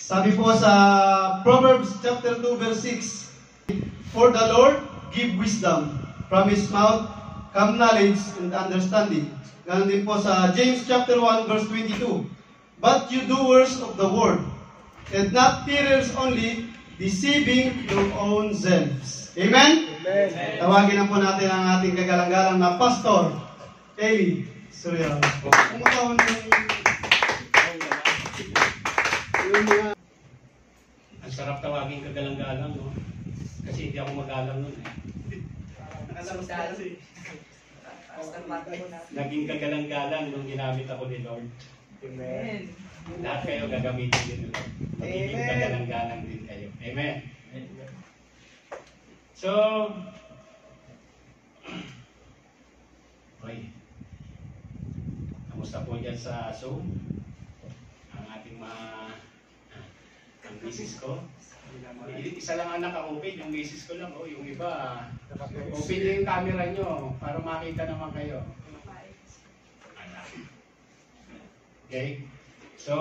Sabi po sa Proverbs chapter 2 verse 6, For the Lord give wisdom, from His mouth come knowledge and understanding. Ganon din po sa James chapter 1 verse 22, But you doers of the word, and not hearers only, deceiving your own selves. Amen? Amen. Tawagin na po natin ang ating kagalang-galang na Pastor Eli Soriano. Kumakawan Ang sarap tawagin kagalang-galang, no? Kasi hindi ako magalang nun eh. Naging kagalang-galang nung ginamit ako ni Lord. Amen. Lahat kayo gagamitin din ni Lord. Magiging kagalang-galang din kayo. Amen. So, okay. Kamusta po dyan sa Zoom? Ang ating ang misis ko. Isa lang ang naka-open, yung misis ko lang. Oh, yung iba, open nyo yung camera nyo para makita naman kayo. Okay? So,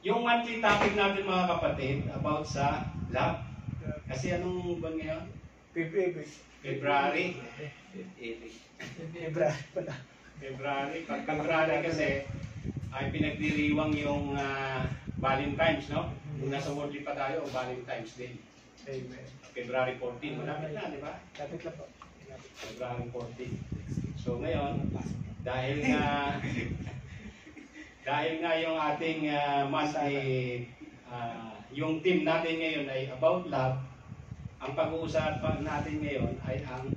yung monthly topic natin mga kapatid about sa love. Kasi anong buwan ngayon? February. Pag February kasi ay pinagdiriwang yung Valentine's, no? Kung nasa worldly pa tayo, Valentine's Day. Amen. February 14, malapit na, di ba? Lapit lang po. February 14. So ngayon, dahil nga yung ating monthly, yung team natin ngayon ay about love, ang pag-uusapan natin ngayon ay ang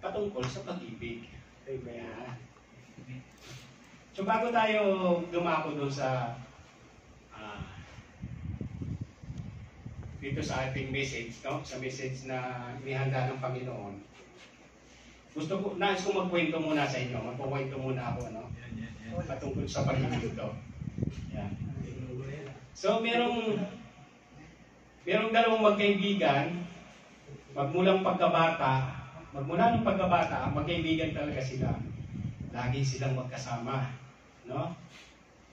patungkol sa pag-ibig. Amen. So bago tayo dumako doon sa dito sa ating message, no? Sa message na inihanda ng Panginoon. Nais ko magkwento muna sa inyo. Magkukwento muna ako, no? Patungkol sa pag-ibig ito. Yan. So, merong dalawang magkaibigan, magmula ng pagkabata, magkaibigan talaga sila. Lagi silang magkasama, no?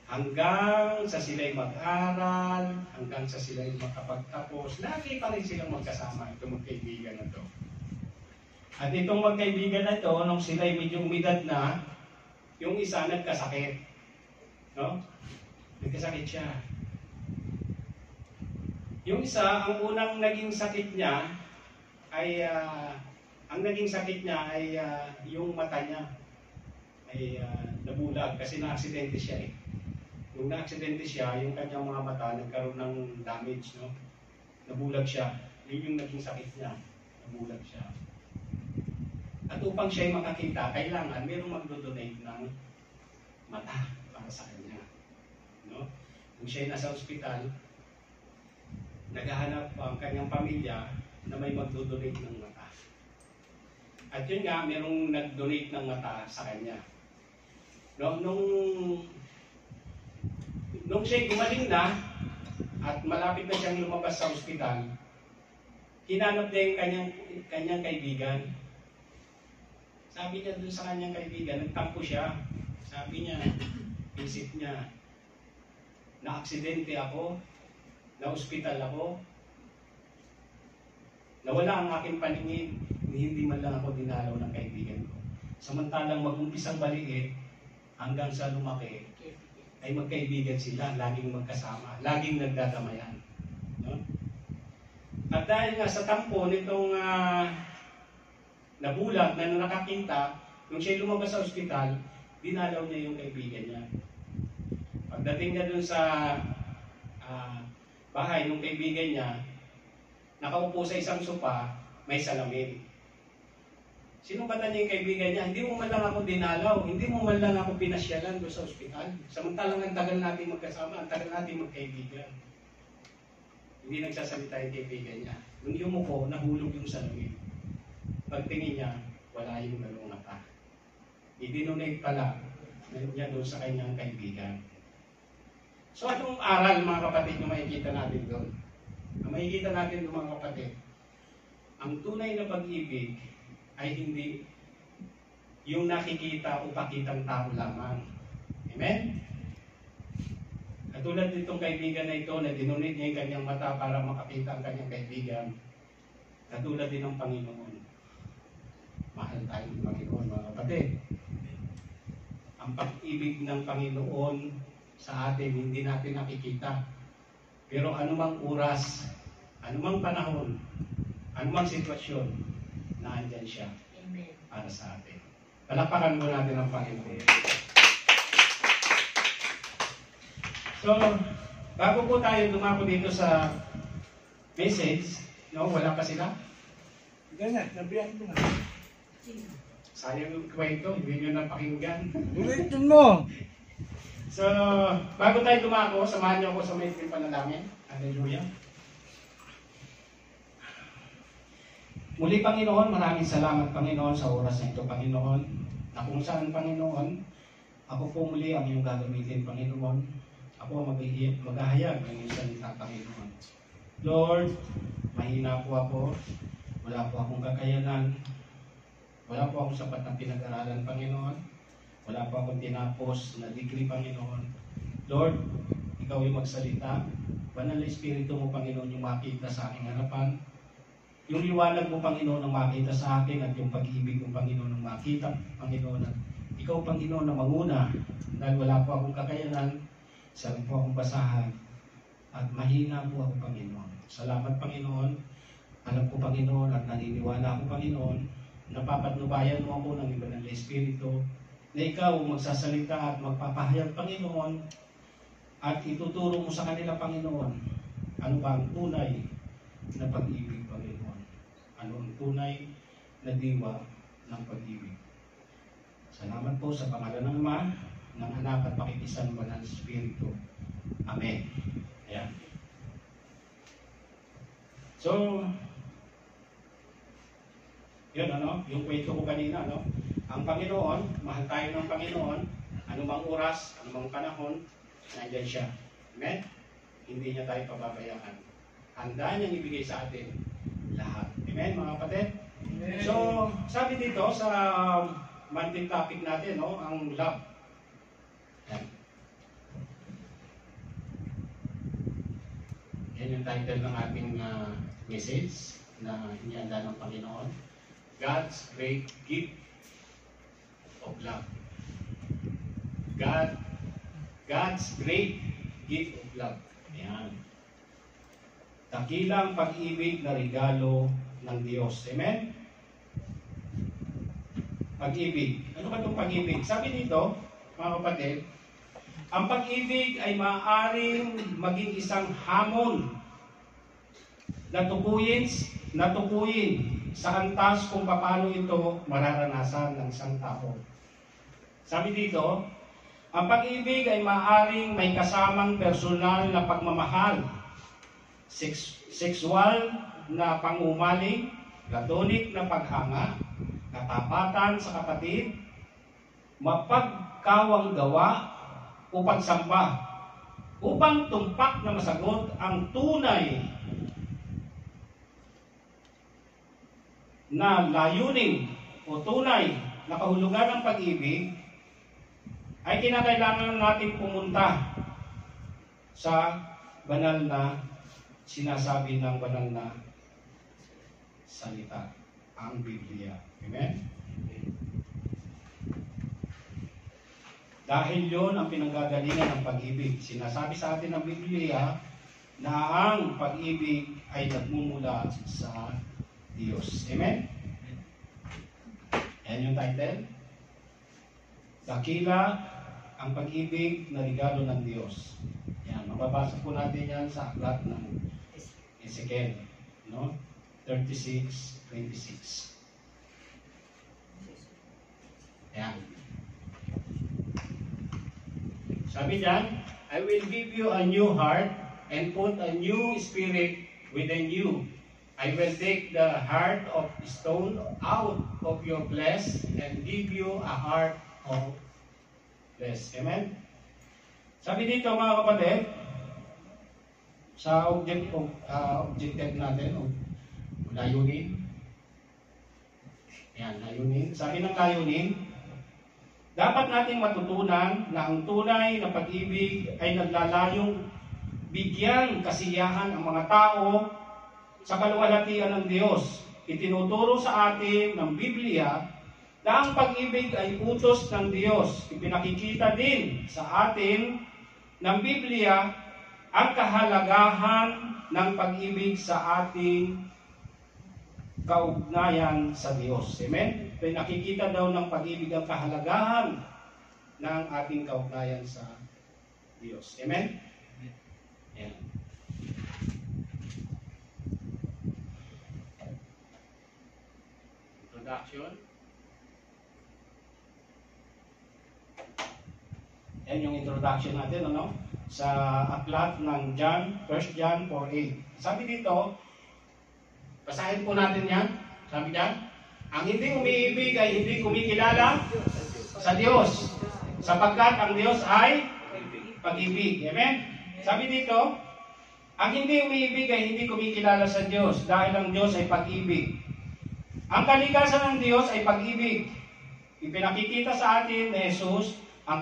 Hanggang sa sila'y mag-aral, hanggang sa sila'y makapagtapos, lagi pa rin silang magkasama, itong magkaibigan na ito. At itong magkaibigan na ito, nung sila'y medyo umidad na, yung isa nagkasakit. No? Nagkasakit siya. Yung isa, ang unang naging sakit niya ay, yung mata niya ay nabulag kasi na-aksidente siya eh. Nung na-aksidente siya, yung kanyang mga mata nagkaroon ng damage, no? Nabulag siya. Yun yung naging sakit niya. Nabulag siya. At upang siya'y makakita, kailangan mayroong magdo-donate ng mata para sa kanya. No? Kung siya'y nasa ospital, naghahanap ang kanyang pamilya na may magdo-donate ng mata. At yun nga, mayroong nag-donate ng mata sa kanya. No? Nung siya'y gumaling na at malapit na siyang lumabas sa ospital, hinanap niya yung kanyang kaibigan. Sabi niya dun sa kanyang kaibigan, nagtampo siya. Sabi niya, isip niya, na-aksidente ako, na-ospital ako, nawala ang aking paningin, hindi man lang ako dinalaw ng kaibigan ko. Samantalang mag-umpisang baliit, hanggang sa lumaki, ay magkaibigan sila, laging magkasama, laging nagdadamayan. No? At dahil nga sa tampo nitong nabulag na nakakita, nung siya lumabas sa ospital, dinalaw niya yung kaibigan niya. Pagdating niya dun sa bahay ng kaibigan niya, nakaupo sa isang sopa, may salamin. Sinumpatan niya yung kaibigan niya, hindi mo man lang ako dinalaw, hindi mo man lang ako pinasyalan doon sa ospital. Samantalang ang tagal natin magkasama, ang tagal natin magkaibigan. Hindi nagsasalita yung kaibigan niya. Nung yumuko, nahulog yung salamin. Pagtingin niya, wala yung dalawang mata. I-donate pala niya doon sa kanyang kaibigan. So anong aral mga kapatid yung makikita natin doon? Ang makikita natin doon mga kapatid, ang tunay na pag-ibig ay hindi yung nakikita o pakitang tao lamang. Amen? Katulad nitong kaibigan na ito na dinunit niya yung kanyang mata para makakita ang kanyang kaibigan. Katulad din ng Panginoon. Mahal tayo ng Panginoon, mga kapatid. Ang pag-ibig ng Panginoon sa atin, hindi natin nakikita. Pero anumang oras, anumang panahon, anumang sitwasyon, naandyan siya para sa atin. Palakpakan mo natin ang Panginoon. So, bago po tayo dumako dito sa message, no, wala pa sila? Ganyan, nabiyan mo nga. Sayang yung kwento, hindi nyo napakinggan. Ulitin mo! So, bago tayo dumako, samahan niyo ako sa may panalangin. Hallelujah. Muli, Panginoon, maraming salamat, Panginoon, sa oras na ito, Panginoon. Na kung saan, Panginoon, ako po muli ang iyong gagamitin, Panginoon. Ako ang maghahayag ng iyong salita, Panginoon. Lord, mahina po ako. Wala po akong kakayanan. Wala po akong sapat na pinag-aralan, Panginoon. Wala po akong tinapos na degree, Panginoon. Lord, ikaw yung magsalita. Banal na Espiritu mo, Panginoon, yung makita sa aking harapan. Yung liwanag mo, Panginoon, ang makita sa akin at yung pag-ibig mo, Panginoon, ang makita, Panginoon. At ikaw, Panginoon, na manguna dahil wala po akong kakayanan, sarap po akong basahan at mahina po ako, Panginoon. Salamat, Panginoon. Alam ko, Panginoon, at naniniwala ako, Panginoon, napapatnubayan mo ako ng Banal na Espiritu na ikaw magsasalita at magpapahayag, Panginoon, at ituturo mo sa kanila, Panginoon, ano ba ang tunay na pag-ibig, Panginoon. Ano ang tunay na diwa ng pag-ibig. Salamat po sa pangalan ng Ama, ng Anak at pakikisan mo ng Espiritu. Amen. Ayan. So, yun, yung kwento ko kanina, ang Panginoon, mahal tayo ng Panginoon, anumang oras, anumang panahon, nandiyan siya. Amen? Hindi niya tayo pababayaan. Handa niyang ibigay sa atin lahat. Amen, mga kapatid? Amen. So, sabi dito sa monthly topic natin, ang love. Yan. Yan yung title ng ating message na inihanda ng Panginoon. God's great gift of love. God's great gift of love. Ayan. Dakilang pag-ibig na regalo ng Diyos. Amen? Pag-ibig. Ano ba itong pag-ibig? Sabi dito, mga kapatid, ang pag-ibig ay maaaring maging isang hamon na tukuyin sa antas kung paano ito mararanasan ng isang tao. Sabi dito, ang pag-ibig ay maaaring may kasamang personal na pagmamahal, sexual na pangumaling, platonic na paghanga, katapatan sa kapatid, mapagkawang gawa o pagsamba, upang tumpak na masagot ang tunay na layunin o tunay na kahulugan ng pag-ibig, ay kinakailangan natin pumunta sa banal na sinasabi ng banal na salita, ang Biblia. Amen? Dahil yon ang pinanggagalingan ng pag-ibig. Sinasabi sa atin ng Biblia na ang pag-ibig ay nagmumula sa Diyos. Amen? Yan yung title. Dakila ang pag-ibig na regalo ng Diyos. Yan, mababasa po natin yan sa aklat ng Ezekiel, 36:26. Yan. Sabi diyan, I will give you a new heart and put a new spirit within you. I will take the heart of stone out of your flesh and give you a heart of flesh. Amen? Sabi dito, mga kapatid, sa objective natin, layunin. Ayan, layunin. Sabi ng layunin, Dapat nating matutunan na ang tunay na pag-ibig ay naglalayong bigyan kasiyahan ang mga tao sa kaluwalhatian ng Diyos. Itinuturo sa atin ng Biblia na ang pag-ibig ay utos ng Diyos. Ipinakikita din sa atin ng Biblia ang kahalagahan ng pag-ibig sa ating kaugnayan sa Diyos. Amen? Pinakikita daw ng pag-ibig ang kahalagahan ng ating kaugnayan sa Diyos. Amen? Ayan. Introduction. Yan yung introduction natin, ano? Sa aklat ng John, 1 John 4:8. Sabi dito, basahin po natin yan. Sabi dyan, ang hindi umiibig ay hindi kumikilala sa Diyos, sapagkat ang Diyos ay pag-ibig. Amen? Sabi dito, ang hindi umiibig ay hindi kumikilala sa Diyos dahil ang Diyos ay pag-ibig. Ang kalikasan ng Diyos ay pag-ibig. Ipinakikita sa atin ni Jesus ang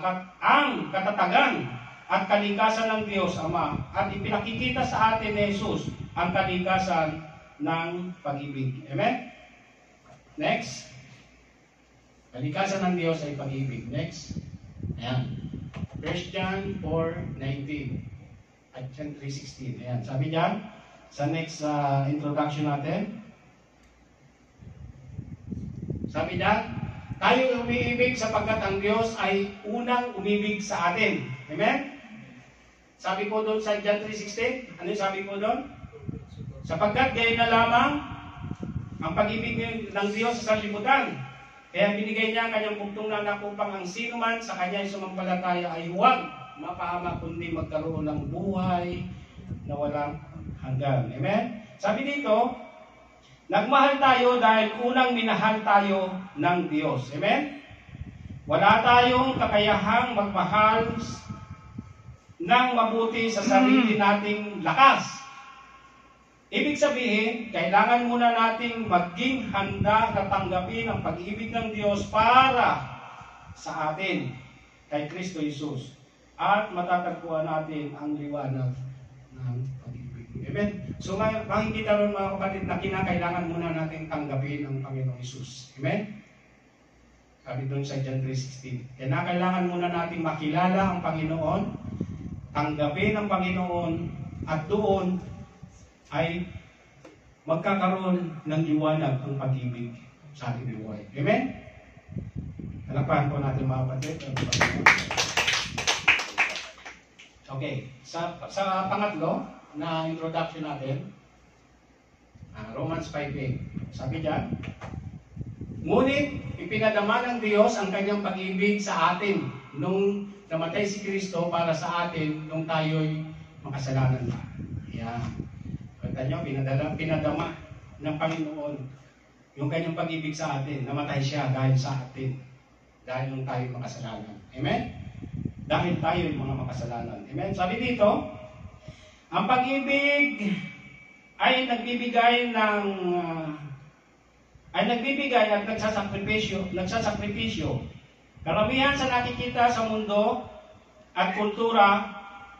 katatagan at kalikasan ng Diyos Ama, at ipinakikita sa atin ni Jesus ang kalikasan ng pag-ibig. Amen? Next. Kalikasan ng Diyos ay pag-ibig. Next. Ayan. 1 John 4:19 at John 3:16. Ayan. Sabi diyan, sa next introduction natin, sabi diyan, tayo umiibig sapagkat ang Diyos ay unang umibig sa atin. Amen? Sabi po doon sa John 3:16, ano yung sabi po doon? Sapagkat gayon na lamang ang pag-ibig ng Diyos sa sanlibutan. Kaya binigay niya ang kanyang bugtong na anak upang ang sino man sa kanya ay sumampalataya ay huwag mapahama kundi magkaroon ng buhay na walang hanggan. Amen? Sabi dito, nagmahal tayo dahil unang minahal tayo ng Diyos. Amen? Wala tayong kakayahang magmahal ng mabuti sa sarili nating lakas. Ibig sabihin, kailangan muna nating maging handa na tanggapin ang pag-ibig ng Diyos para sa atin kay Kristo Jesus. At matatagpuan natin ang liwanag ng pag-ibig. Amen? So makikita ron mga kapatid na kinakailangan muna nating tanggapin ang Panginoong Jesus. Amen? Sabi doon sa John 3:16. Kailangan muna nating makilala ang Panginoon, tanggapin ang Panginoon, at doon ay magkakaroon ng liwanag ang pag-ibig sa ating buhay. Amen? Palakpakan po natin mga kapatid. Okay. Sa pangatlo na introduction natin, Romans 5:8. Sabi diyan, ngunit ipinadama ng Diyos ang kanyang pag-ibig sa atin nung namatay si Kristo para sa atin nung tayo'y makasalanan na. Ayan. Kaya nyo, pinadama ng Panginoon yung kanyang pag-ibig sa atin. Namatay siya dahil sa atin. Dahil nung tayo makasalanan. Amen? Dahil tayo yung mga makasalanan. Amen? Sabi dito, ang pag-ibig ay nagbibigay at nagsasakripisyo. Karamihan sa nakikita sa mundo at kultura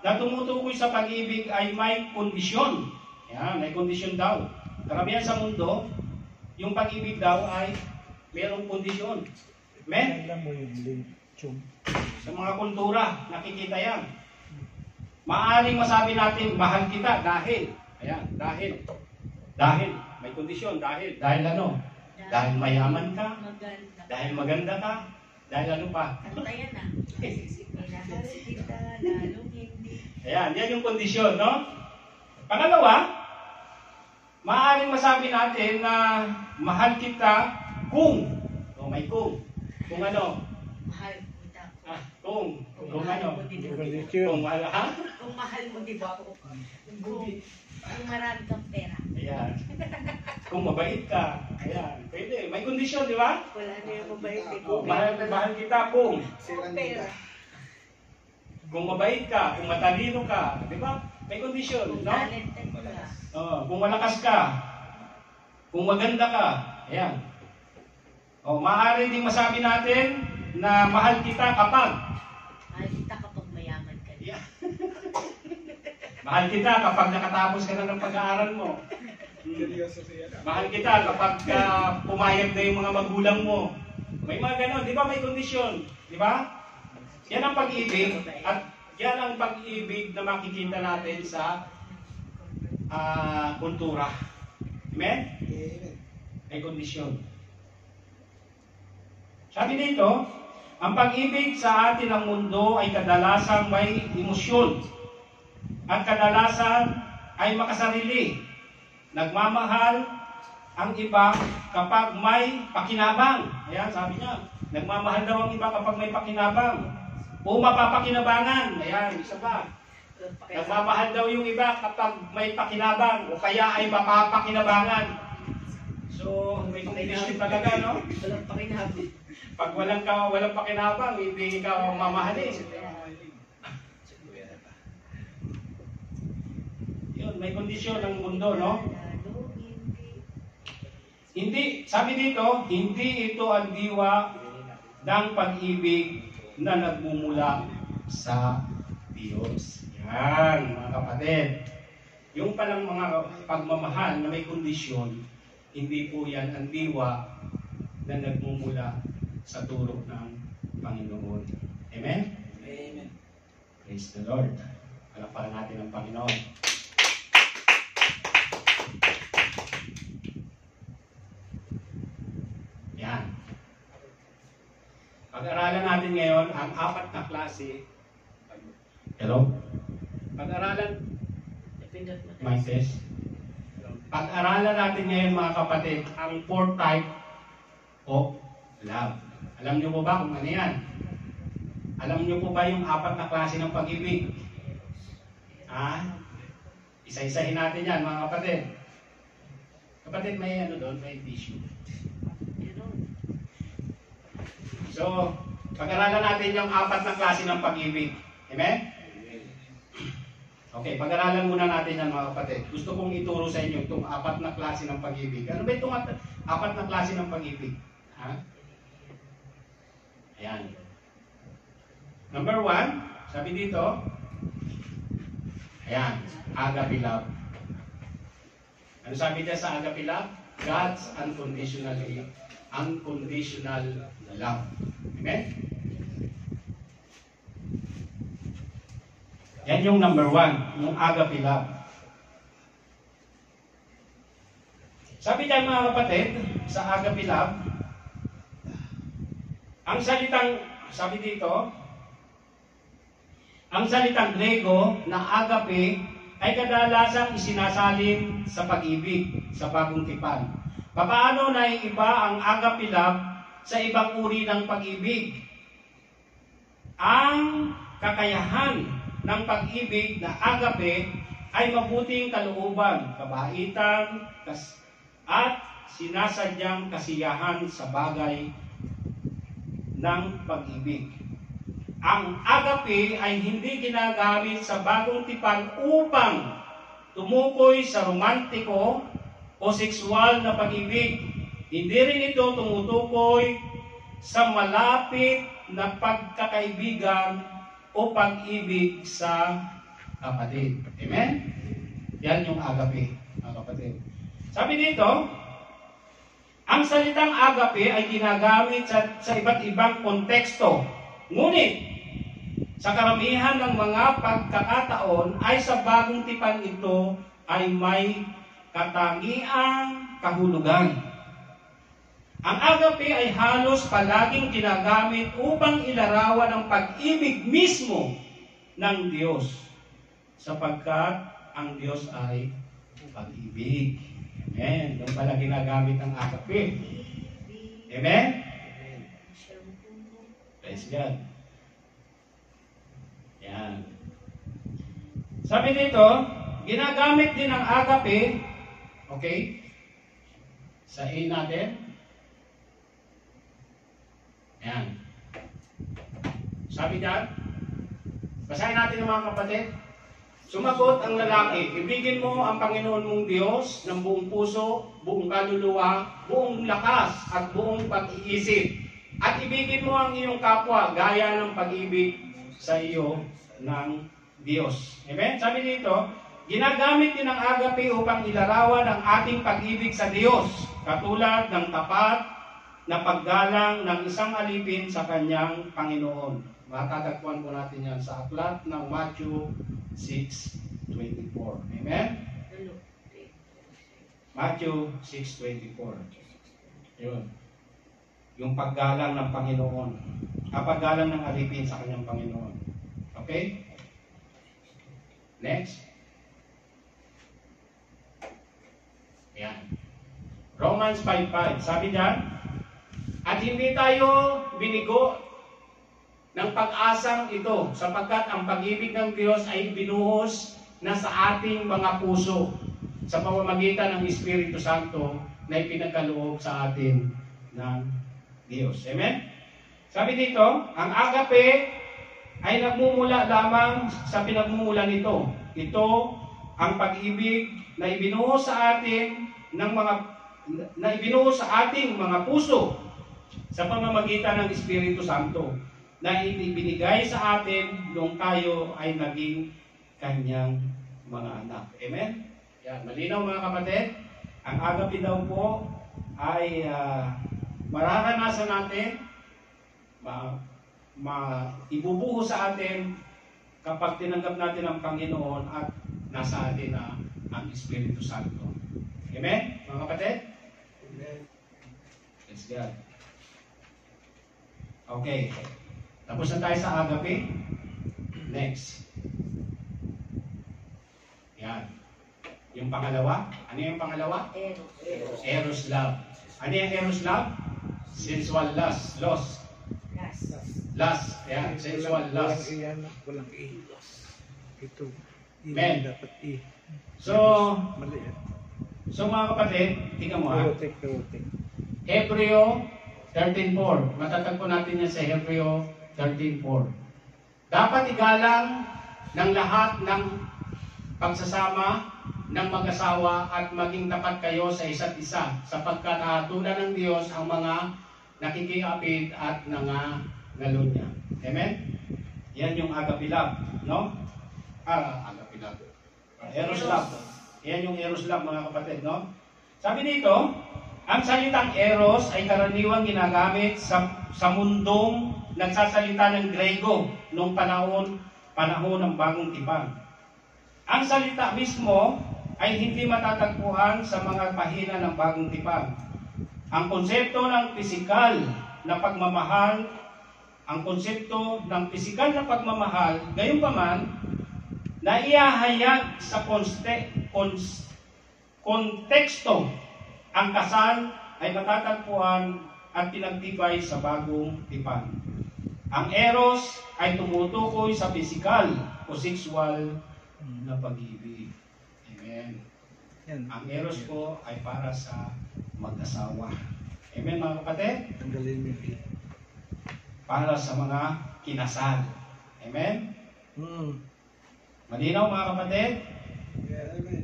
na tumutukoy sa pag-ibig ay may kondisyon. Yan, may kondisyon daw. Karamihan sa mundo, yung pag-ibig daw ay mayroong kondisyon. Amen? Alam mo yung lechon. Sa mga kultura, nakikita yan. Maaring masabi natin, mahal kita dahil. Ayan, dahil. May kondisyon, dahil ano? Dahil mayaman ka, dahil maganda ka, dahil ano pa? Kantayan na. Minahal kita, lalong hindi. Ayan, yan yung kondisyon, no? Pangalawa, maaaring masabi natin na mahal kita kung ano? Mahal kita. Kung ano? Lechon. Kung mahal, ha? Kung mahal mo, di ba? Kung marami kang pera. Ayan. Kung mabait ka. Ayan. Pwede. May kondisyon, di ba? Wala na yung mabait. Mahal kita kung Pera. kung mabait ka, kung matalino ka, di ba? May kondisyon, Kung no? talented ka. Kung malakas ka, kung maganda ka, ayan. Maaari ding masabi natin na mahal kita kapag Mahal kita kapag mayaman ka. Yeah. Mahal kita kapag nakatapos ka na ng pag-aaral mo. Mahal kita kapag pumayag na yung mga magulang mo. May mga ganon, di ba? May kondisyon. Di ba? Yan ang pag-ibig. At yan ang pag-ibig na makikita natin sa kultura. Amen? May kondisyon. Sabi dito, ang pag-ibig sa atin ng mundo ay kadalasang may emosyon at kadalasan ay makasarili. Nagmamahal ang iba kapag may pakinabang. Ayan, sabi niya, nagmamahal daw ang iba kapag may pakinabang o mapapakinabangan. Ayan, isa pa. Nagmamahal daw yung iba kapag may pakinabang o kaya ay mapapakinabangan. So, may kondisyon talaga, no? Walang pakinabang. Pag walang pakinabang, hindi ka mamahalin. Yun, may kondisyon ng mundo, no? Hindi, sabi dito, hindi ito ang diwa ng pag-ibig na nagmumula sa Diyos. Yan, mga kapatid. Yung palang mga pagmamahal na may kondisyon, hindi po yan ang diwa na nagmumula sa turo ng Panginoon. Amen? Amen. Praise the Lord. Palakpakan natin ang Panginoon. Yan. Pag-aralan natin ngayon ang 4 na klase. Hello? Pag-aralan, my test. Pag-aralan natin ngayon mga kapatid, ang 4 type of love. Alam niyo po ba kung ano yan? Alam niyo po ba yung 4 na klase ng pag-ibig? Isa-isahin natin yan mga kapatid. Kapatid, may ano doon, may tissue. So, pag-aralan natin yung 4 na klase ng pag-ibig. Amen? Okay, pag-aralan muna natin yan mga kapatid. Gusto kong ituro sa inyo itong 4 na klase ng pag-ibig. Ano ba itong 4 na klase ng pag-ibig? Ayan. Number 1, sabi dito, ayan, agape love. Ano sabi niya sa agape love? God's unconditional love. Amen? Yan yung number 1, yung agape love. Sabi niya mga kapatid, sa agape love, ang salitang, sabi dito, ang salitang Grego na agape ay kadalasang isinasalin sa pag-ibig sa Bagong Tipan. Paano naiiba ang agape love sa ibang uri ng pag-ibig? Ang kakayahan ng pag-ibig na agape ay mabuting kalooban, kabaitan, at sinasadyang kasiyahan sa bagay ng pag-ibig. Ang agape ay hindi ginagamit sa Bagong Tipan upang tumukoy sa romantiko o sexual na pag-ibig. Hindi rin ito tumutukoy sa malapit na pagkakaibigan o pag-ibig sa kapatid. Amen? Yan yung agape, mga kapatid. Sabi dito, ang salitang agape ay ginagamit sa iba't ibang konteksto. Ngunit, sa karamihan ng mga pagkakataon ay sa Bagong Tipan ito ay may katangiang kahulugan. Ang agape ay halos palaging ginagamit upang ilarawan ang pag-ibig mismo ng Diyos, sapagkat ang Diyos ay pag-ibig. Amen. Doon pala ginagamit ang agape. Amen? Praise God. Yan. Sabi dito, ginagamit din ang agape, okay? Sa A natin. Yan. Sabi dyan, basahin natin ng mga kapatid. Sumagot ang lalaki, ibigin mo ang Panginoon mong Diyos ng buong puso, buong kaluluwa, buong lakas at buong pag-iisip. At ibigin mo ang iyong kapwa gaya ng pag-ibig sa iyo ng Diyos. Amen? Sabi dito, ginagamit din ang agape upang ilarawan ang ating pag-ibig sa Diyos, katulad ng tapat na paggalang ng isang alipin sa kanyang Panginoon. Matatagpuan po natin yan sa aklat ng Matthew 6:24. Amen? Matthew 6:24. Yun. Yung paggalang ng Panginoon. Paggalang ng alipin sa kanyang Panginoon. Okay? Next. Yan. Romans 5:5. Sabi diyan, at hindi tayo binigo ng pag-asang ito, sapagkat ang pag-ibig ng Diyos ay binuhos na sa ating mga puso sa pamamagitan ng Espiritu Santo na ipinagkaloob sa atin ng Diyos. Amen? Sabi dito, ang agape ay nagmumula lamang sa pinagmumula nito. Ito ang pag-ibig na ibinuhos sa atin sa ating mga puso sa pamamagitan ng Espiritu Santo na ibinigay sa atin nung tayo ay naging kanyang mga anak. Amen? Yan, malinaw mga kapatid. Ang agape daw po ay mararanasan natin, ibubuho sa atin kapag tinanggap natin ang Panginoon at nasa atin na ang Espiritu Santo. Amen? Mga kapatid? Amen. Let's go. Okay. Tapos na tayo sa agape. Next. Yan. Yung pangalawa. Ano yung pangalawa? Eros love. Ano yung eros love? Sensual lust. Lust. Yan. Sensual lust. Walang i. Ito. Men. Dapat i. So, Mali yan. mga kapatid, tingnan mo ha. Erotic. Hebreo 13:4. Matatagpo natin yan sa Hebreo 13:4. Dapat igalang ng lahat ng pagsasama ng mag-asawa at maging tapat kayo sa isa't isa, sapagkat hahatulan ng Diyos ang mga nakikiapid at nangangalunya. Amen? Yan yung agape love, no? Agape love. Eros love. Yan yung eros love, mga kapatid, no? Sabi dito, ang salitang eros ay karaniwang ginagamit sa mundong nagsasalita ng Grego noong panahon ng Bagong Tipan. Ang salita mismo ay hindi matatagpuan sa mga pahina ng Bagong Tipan. Ang konsepto ng pisikal na pagmamahal, gayunpaman, naihahayag sa konteksto. Ang kasal ay matatagpuan at pinagtibay sa Bagong Tipan. Ang eros ay tumutukoy sa pisikal o sexual na pag-ibig. Amen. Yan. Ang eros po ay para sa mag-asawa. Amen, mga kapatid? Tanggalin mo yung i. Para sa mga kinasal. Amen? Malinaw, mga kapatid? Yeah, amen.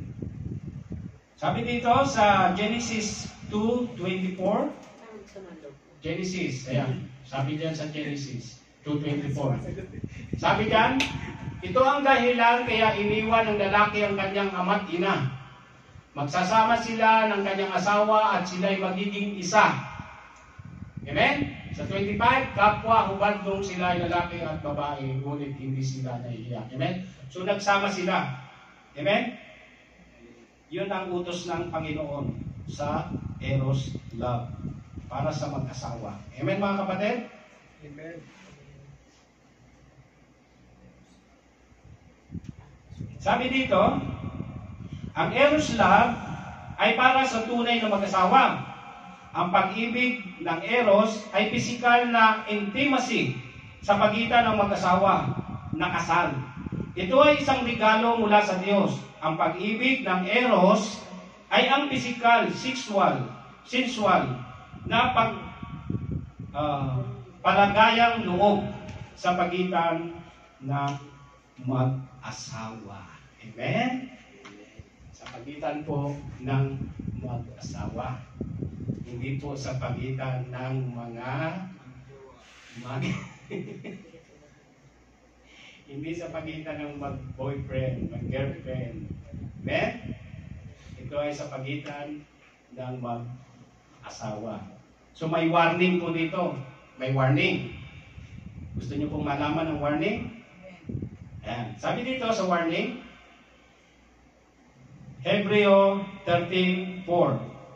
Sabi dito sa Genesis 2:24. Genesis, ayan. Sabi diyan sa Genesis 2:24. Sabi diyan, ito ang dahilan kaya iniwan ng lalaki ang kanyang ama't ina. Magsasama sila ng kanyang asawa at sila'y magiging isa. Amen? Sa 25, kapwa hubad nung sila ay lalaki at babae, ngunit hindi sila nahihiya. Amen? So nagsama sila. Amen? Yun ang utos ng Panginoon sa eros love para sa mag-asawa. Amen, mga kapatid? Amen. Sabi dito, ang eros love ay para sa tunay na mag-asawa. Ang pag-ibig ng eros ay pisikal na intimacy sa pagitan ng mag-asawa na kasal. Ito ay isang regalo mula sa Diyos. Ang pag-ibig ng eros ay ang pisikal, sensual na palagayang loob sa pagitan ng mag-asawa. Amen? Sa pagitan po ng mag-asawa. Hindi po sa pagitan ng mga Hindi sa pagitan ng mag-boyfriend, mag-girlfriend. Amen? Ito ay sa pagitan ng mag-asawa. So may warning po dito. May warning. Gusto niyo pong malaman ang warning? Ayan. Sabi dito sa warning, Hebreo 13:4.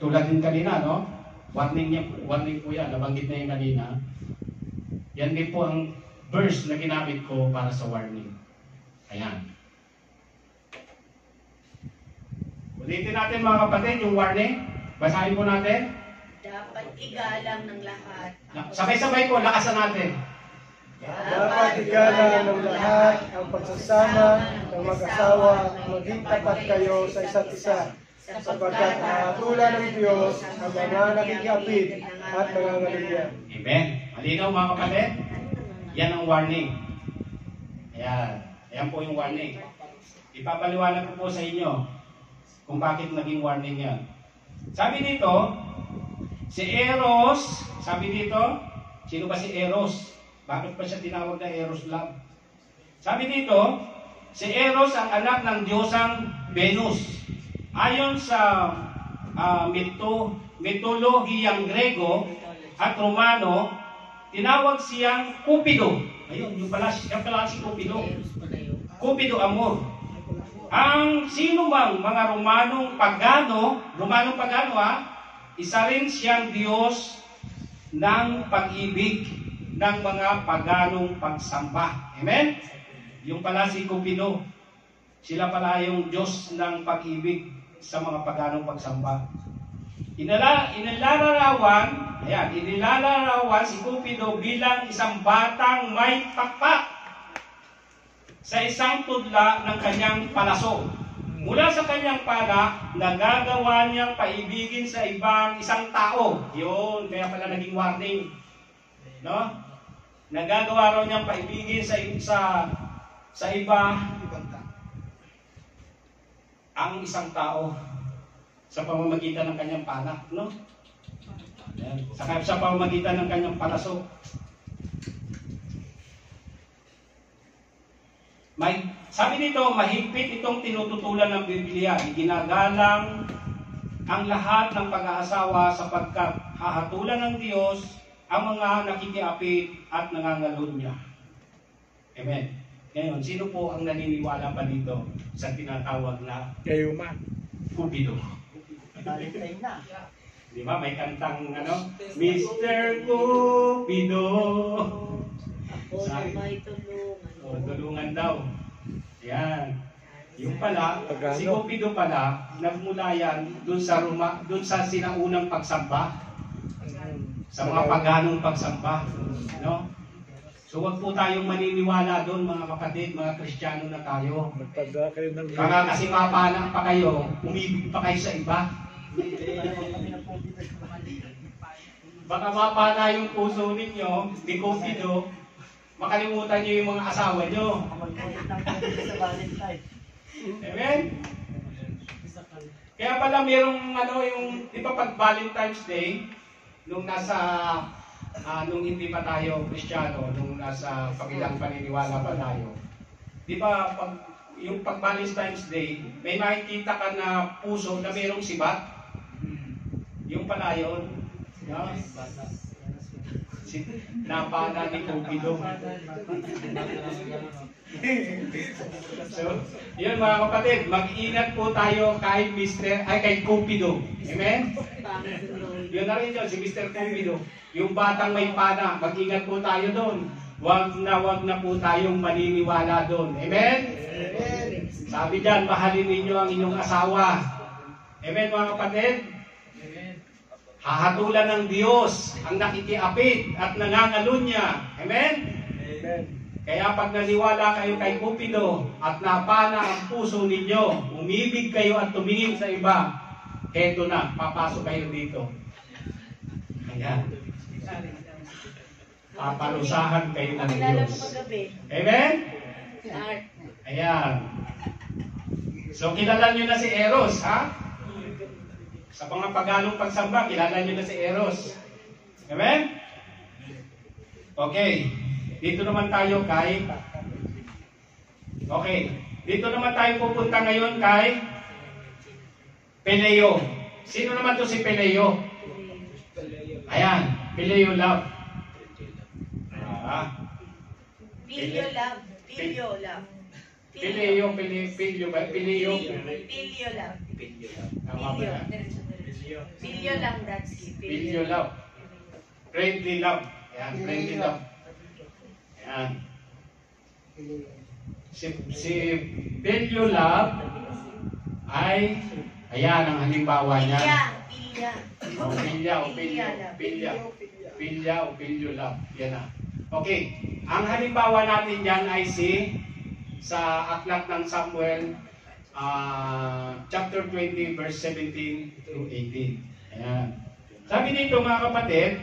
Tulad din kanina, no? Warning po yan. Nabanggit na yung kanina. Yan din po ang verse na ginamit ko para sa warning. Ayan. Ulitin natin mga kapatid yung warning. Basahin po natin. Dapat igalang ng lahat. Sabay-sabay po, lakasan natin. Dapat igalang ng lahat ang pagsasama ng mag-asawa, maging tapat kayo sa isa't isa, sapagkat nahatulan ng Diyos ang mga nakikiapid at nangangalunya. Amen. Malinaw mga kapatid? Yan ang warning. Ayan. Ayan po yung warning. Ipapaliwanag ko po sa inyo kung bakit naging warning yan. Sabi dito, si Eros, sabi dito, sino ba si Eros? Bakit pa siya tinawag na Eros lang? Sabi dito, si Eros ang anak ng Diyosang Venus. Ayon sa mitolohiyang Grego at Romano, tinawag siyang Cupido. Ayun, yung pala si Cupido. Cupido Amor. Ang sino mang mga Romanong pagano isa rin siyang Diyos ng pag-ibig ng mga paganong pagsamba. Amen? Yung pala si Cupido. Sila pala yung Diyos ng pag-ibig sa mga paganong pagsamba. Inilalarawan si Cupido bilang isang batang may pakpak sa isang tudla ng kanyang palaso. Mula sa kanyang pala, nagagawa niyang paibigin sa isang tao. Yun, kaya pala naging warning. No? Nagagawa raw niyang paibigin sa ang isang tao sa pamamagitan ng kanyang pala, no? Sa pamamagitan ng kanyang palaso. Sabi dito, mahigpit itong tinututulan ng Biblia. Iginagalang ang lahat ng pag-aasawa sapagkat hahatulan ng Diyos ang mga nakikiapid at nangangalunya. Amen. Ngayon, sino po ang naniniwala pa dito sa tinatawag na Kayuma. Cupido? Balitay na. Di ba? May kantang Mr. Cupido. Ako na may tulungan. Tulungan daw. Yan. Yung pala, Pagano? si Cupido pala, nagmula yan dun sa sinaunang pagsamba. Sa mga paganong pagsamba. No? So wag po tayong maniniwala doon mga kapatid, mga Kristiyano na tayo. Magpadala kayo ng Baka kasi mapana pa kayo, umibig pa kayo sa iba. Baka mapana yung puso ninyo, ni Cupido, makalimutan nyo yung mga asawa nyo. Amen? Kaya pala merong yung, di ba pag Valentine's Day, nung hindi pa tayo Kristiyano, nung nasa kabilang paniniwala pa tayo. Di ba, yung pag Valentine's Day, may makikita ka na puso na mayroong sibat? Yung pala yun. No? Napana ni Cupido. So, yun mga kapatid, mag-ingat po tayo kay Cupido. Amen? Yun na rin yun, si Mr. Cupido. Yung batang may pana, mag-ingat po tayo doon. Wag na po tayong maniniwala doon. Amen? Amen. Sabi dyan, mahalin ninyo ang inyong asawa. Amen mga kapatid? Hahatulan ng Diyos ang nakikiapid at nangangalunya. Amen? Amen. Kaya pag naniwala kayo kay Cupido at napana ang puso ninyo, umibig kayo at tumingin sa iba, heto na, papasok kayo dito. Ayan. Paparusahan kayo ng Kilala Diyos. mo kagabi. Amen? Art. Ayan. So, kilala nyo na si Eros, ha? Sa mga paganong pagsamba, kilala nyo na si Eros. Amen? Okay. Dito naman tayo kay... Okay. Dito naman tayo pupunta ngayon kay Peleo. Sino naman to si Peleo? Ayan. Peleo love. Pilyo love. Pilyo love. Peleo ba? Peleo. Pilyo love. Tama ba yan? Pilyo lang, Dadsky. Peleo love. Friendly love. Ayan. Friendly love. Ayan. Si Peleo love ay, ayan ang halimbawa niya. Pilya. Pilya o Peleo love. Yan na. Okay. Ang halimbawa natin dyan ay sa aklat ng Samuel, chapter 20, verse 17 to 18. Ayan. Sabi dito mga kapatid,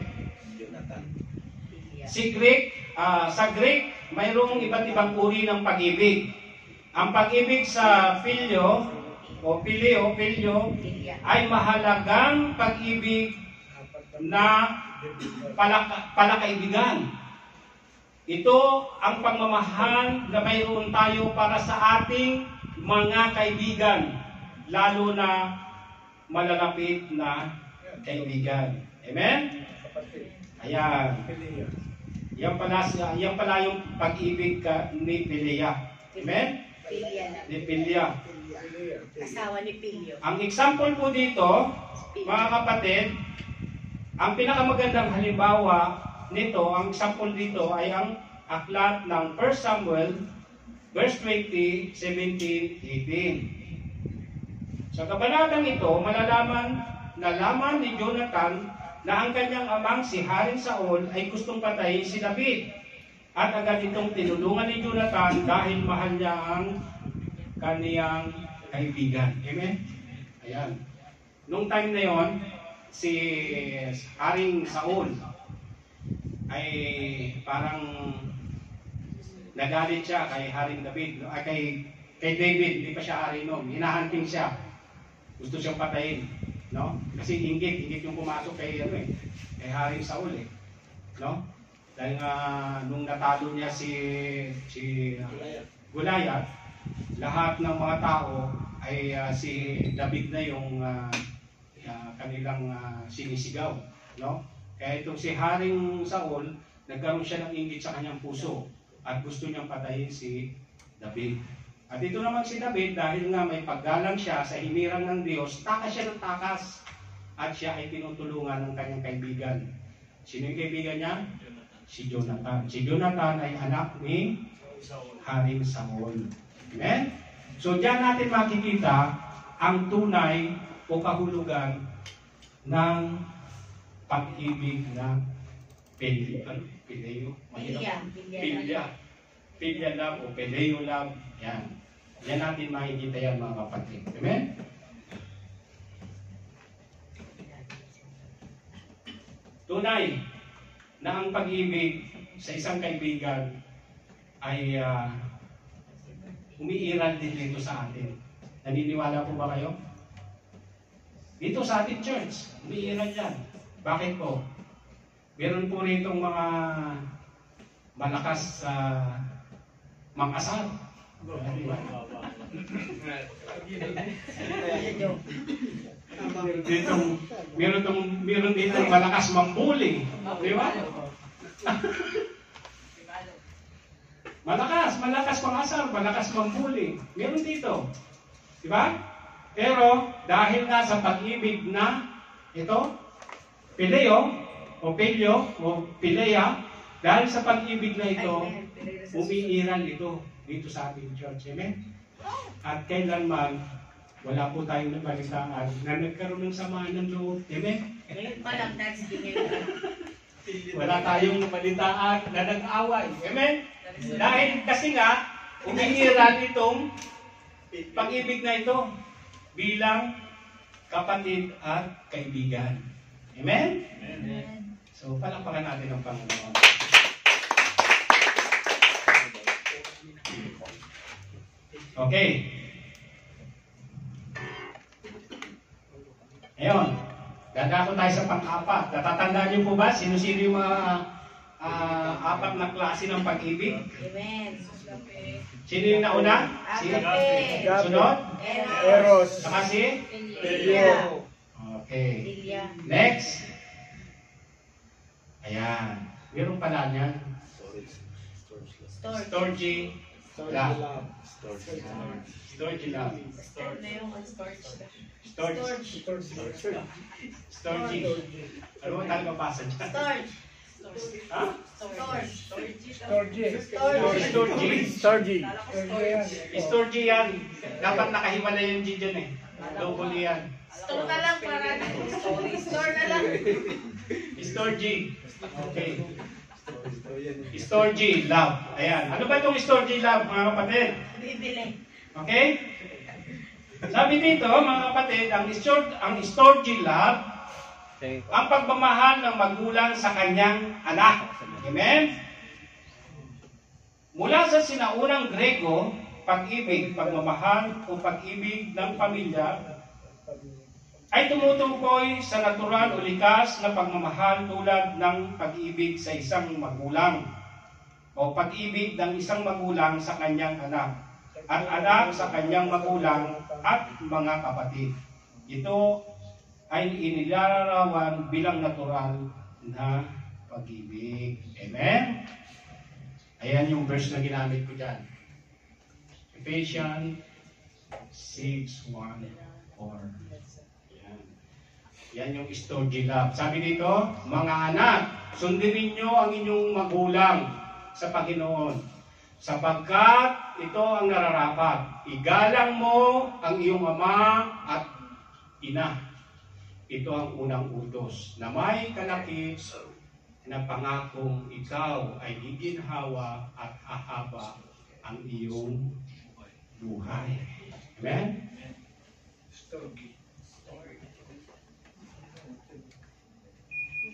sa Greek, mayroong iba't ibang uri ng pag-ibig. Ang pag-ibig sa Pilyo ay mahalagang pag-ibig na palakaibigan. Ito ang pagmamahal na mayroon tayo para sa ating mga kaibigan, lalo na malalapit na kaibigan. Amen? Ayan. Yan pala yung pag-ibig ni Pilya. Amen? Ni Pilya. Asawa ni Pilyo. Ang example po dito, mga kapatid, ang pinakamagandang halimbawa nito, ang example dito ay ang aklat ng 1 Samuel, verse 20, 17, 18. Sa kabanatang ito, nalaman ni Jonathan na ang kanyang amang si Haring Saul ay gustong patayin si David. At agad itong tinulungan ni Jonathan dahil mahal niya ang kaniyang kaibigan. Amen? Ayan. Nung time na yon, si Haring Saul ay parang nagalit siya kay Haring David, kay David, hindi pa siya hari noon. Hinahunting siya. Gusto siyang patayin, no? Kasi inggit yung pumasok kay Haring Saul no? Dahil nung natalo niya si Goliath, lahat ng mga tao ay si David na yung kanilang sinisigaw, no? Kaya itong si Haring Saul, nagkaroon siya ng inggit sa kanyang puso at gusto niyang patayin si David. At ito naman si David, dahil nga may paggalang siya sa hinirang ng Diyos, takas siya ng takas at siya ay tinutulungan ng kanyang kaibigan. Sino yung kaibigan niya? Si Jonathan. Si Jonathan ay anak ni Haring Saul. Amen? So diyan natin makikita ang tunay o kahulugan ng pag-ibig na Pilyo love o Peleo love. Yan. Yan natin makikita yan mga kapatid. Amen? Tunay na ang pag-ibig sa isang kaibigan ay umiiral din dito sa atin. Naniniwala po ba kayo? Dito sa ating church, umiiral yan. Bakit po? Meron po rito mga malakas mag-asal. Meron dito malakas mambuli. Di ba? Malakas pang-asar, malakas mambuli. Meron dito. Di ba? Pero dahil nga sa pag-ibig na ito, Pileo o Pelyo o Pilea, dahil sa pag-ibig na ito, umiiral ito dito sa ating church. Amen? At kailanman, wala po tayong nabalitaan na nagkaroon ng samaan ng loob. Amen? Ngayon pa lang, Dadsky. Wala tayong nabalitaan na nag-away. Amen? Dahil kasi nga, umiiral itong pag-ibig na ito bilang kapatid at kaibigan. Amen? Amen. So, palakpakan natin ang Panginoon. Okay. Ngayon, dadako tayo sa pang-apat. Natatandaan niyo po ba? Sino-sino yung mga apat na klase ng pag-ibig. Amen. Sino yung nauna? Si Agape. Sunod? Eros. Saka si? Filio. Okay. Lilia. Next. Ayan. Meron pala niyan. Storge. Storge. Love. Storge love. Ano yung storge? Storge. Storge. Ano mo tayo mabasa dyan? Storge. Ha? Storge. Storge. Storge. Storge. Storge yan. Dapat nakahiwalay yung G dyan eh. Double yan. Store na lang para store na lang. Storge. Okay. Storge love. Ayan. Ano ba itong Storge love, mga kapatid? Bibili. Okay? Sabi dito, mga kapatid, ang Storge love, ang pagmamahal ng magulang sa kanyang anak. Amen? Mula sa sinaunang Grego, pag-ibig, pagmamahal o pag-ibig ng pamilya ay tumutukoy sa natural o likas na pagmamahal tulad ng pag-ibig sa isang magulang o pag-ibig ng isang magulang sa kanyang anak at anak sa kanyang magulang at mga kapatid. Ito ay inilarawan bilang natural na pag-ibig. Amen? Ayan yung verse na ginamit ko dyan. Ephesians 6:1-4. Yan yung Storge love. Sabi dito, mga anak, sundin ninyo ang inyong magulang sa Panginoon, sapagkat ito ang nararapat. Igalang mo ang iyong ama at ina. Ito ang unang utos na may kalakip na pangakong ikaw ay giginhawa at hahaba ang iyong buhay. Amen?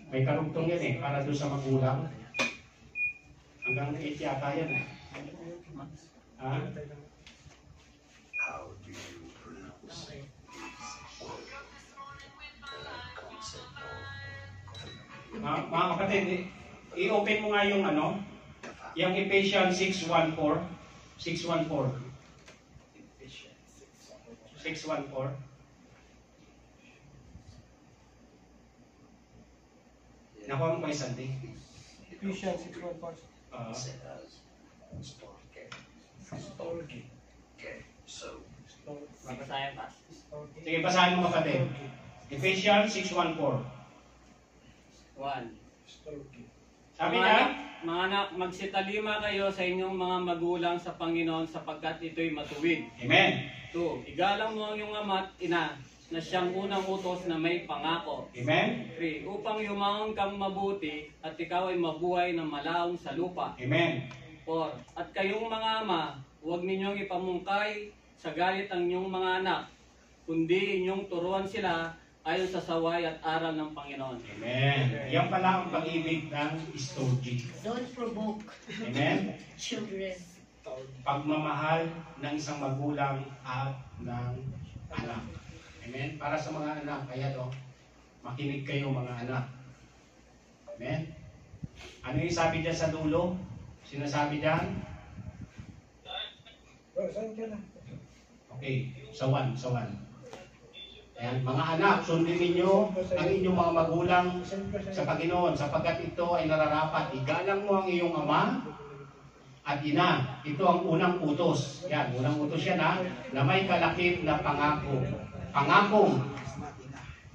May karugtong yan eh, para doon sa magulang. Hanggang 8 yata yan eh. Ha? Mga kapatid, i-open mo nga yung yung Ephesians 6:1-4. 6:1-4. 6:1-4. Nakuha mo kayo Santi? Ephesians 6:1. Babasahin pa. Sige, basahin mo kapatid. Ephesians 6:1-4. 1. Sabi niya, mga anak, magsitalima kayo sa inyong mga magulang sa Panginoon sapagkat ito'y matuwid. Amen. 2. Igalang mo ang iyong ama at ina na siyang unang utos na may pangako. Amen. 3. Upang yumangon kang mabuti at ikaw ay mabuhay na malaong sa lupa. Amen. 4. At kayong mga ama, huwag ninyong ipamungkay sa galit ang inyong mga anak, kundi inyong turuan sila ayon sa saway at aral ng Panginoon. Amen. Yan pala ang pag-ibig ng Storge. Don't provoke Amen. children. Pagmamahal ng isang magulang at ng anak. Amen. Para sa mga anak, kaya makinig kayo mga anak. Amen. Ano yung sabi dyan sa dulo? Sinasabi dyan? Okay, sa 1. Ayan, mga anak, sundin ninyo ang inyong mga magulang sa Panginoon, sapagkat ito ay nararapat. Igalang mo ang iyong ama at ina. Ito ang unang utos. Yan, unang utos yan na may kalakip na pangako. Pangakong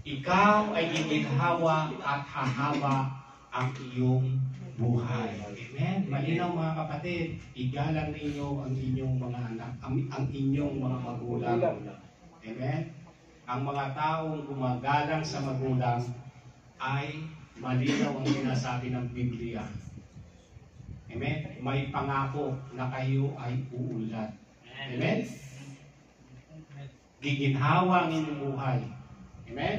ikaw ay giginhawa at hahaba ang iyong buhay. Amen. Malinaw mga kapatid, igalang ninyo ang inyong mga anak, ang inyong mga magulang. Amen. Ang mga taong gumagalang sa magulang ay malinaw ang sinasabi ng Biblia. Amen. May pangako na kayo ay uulat. Amen. Giginhawa ang inyong buhay. Amen.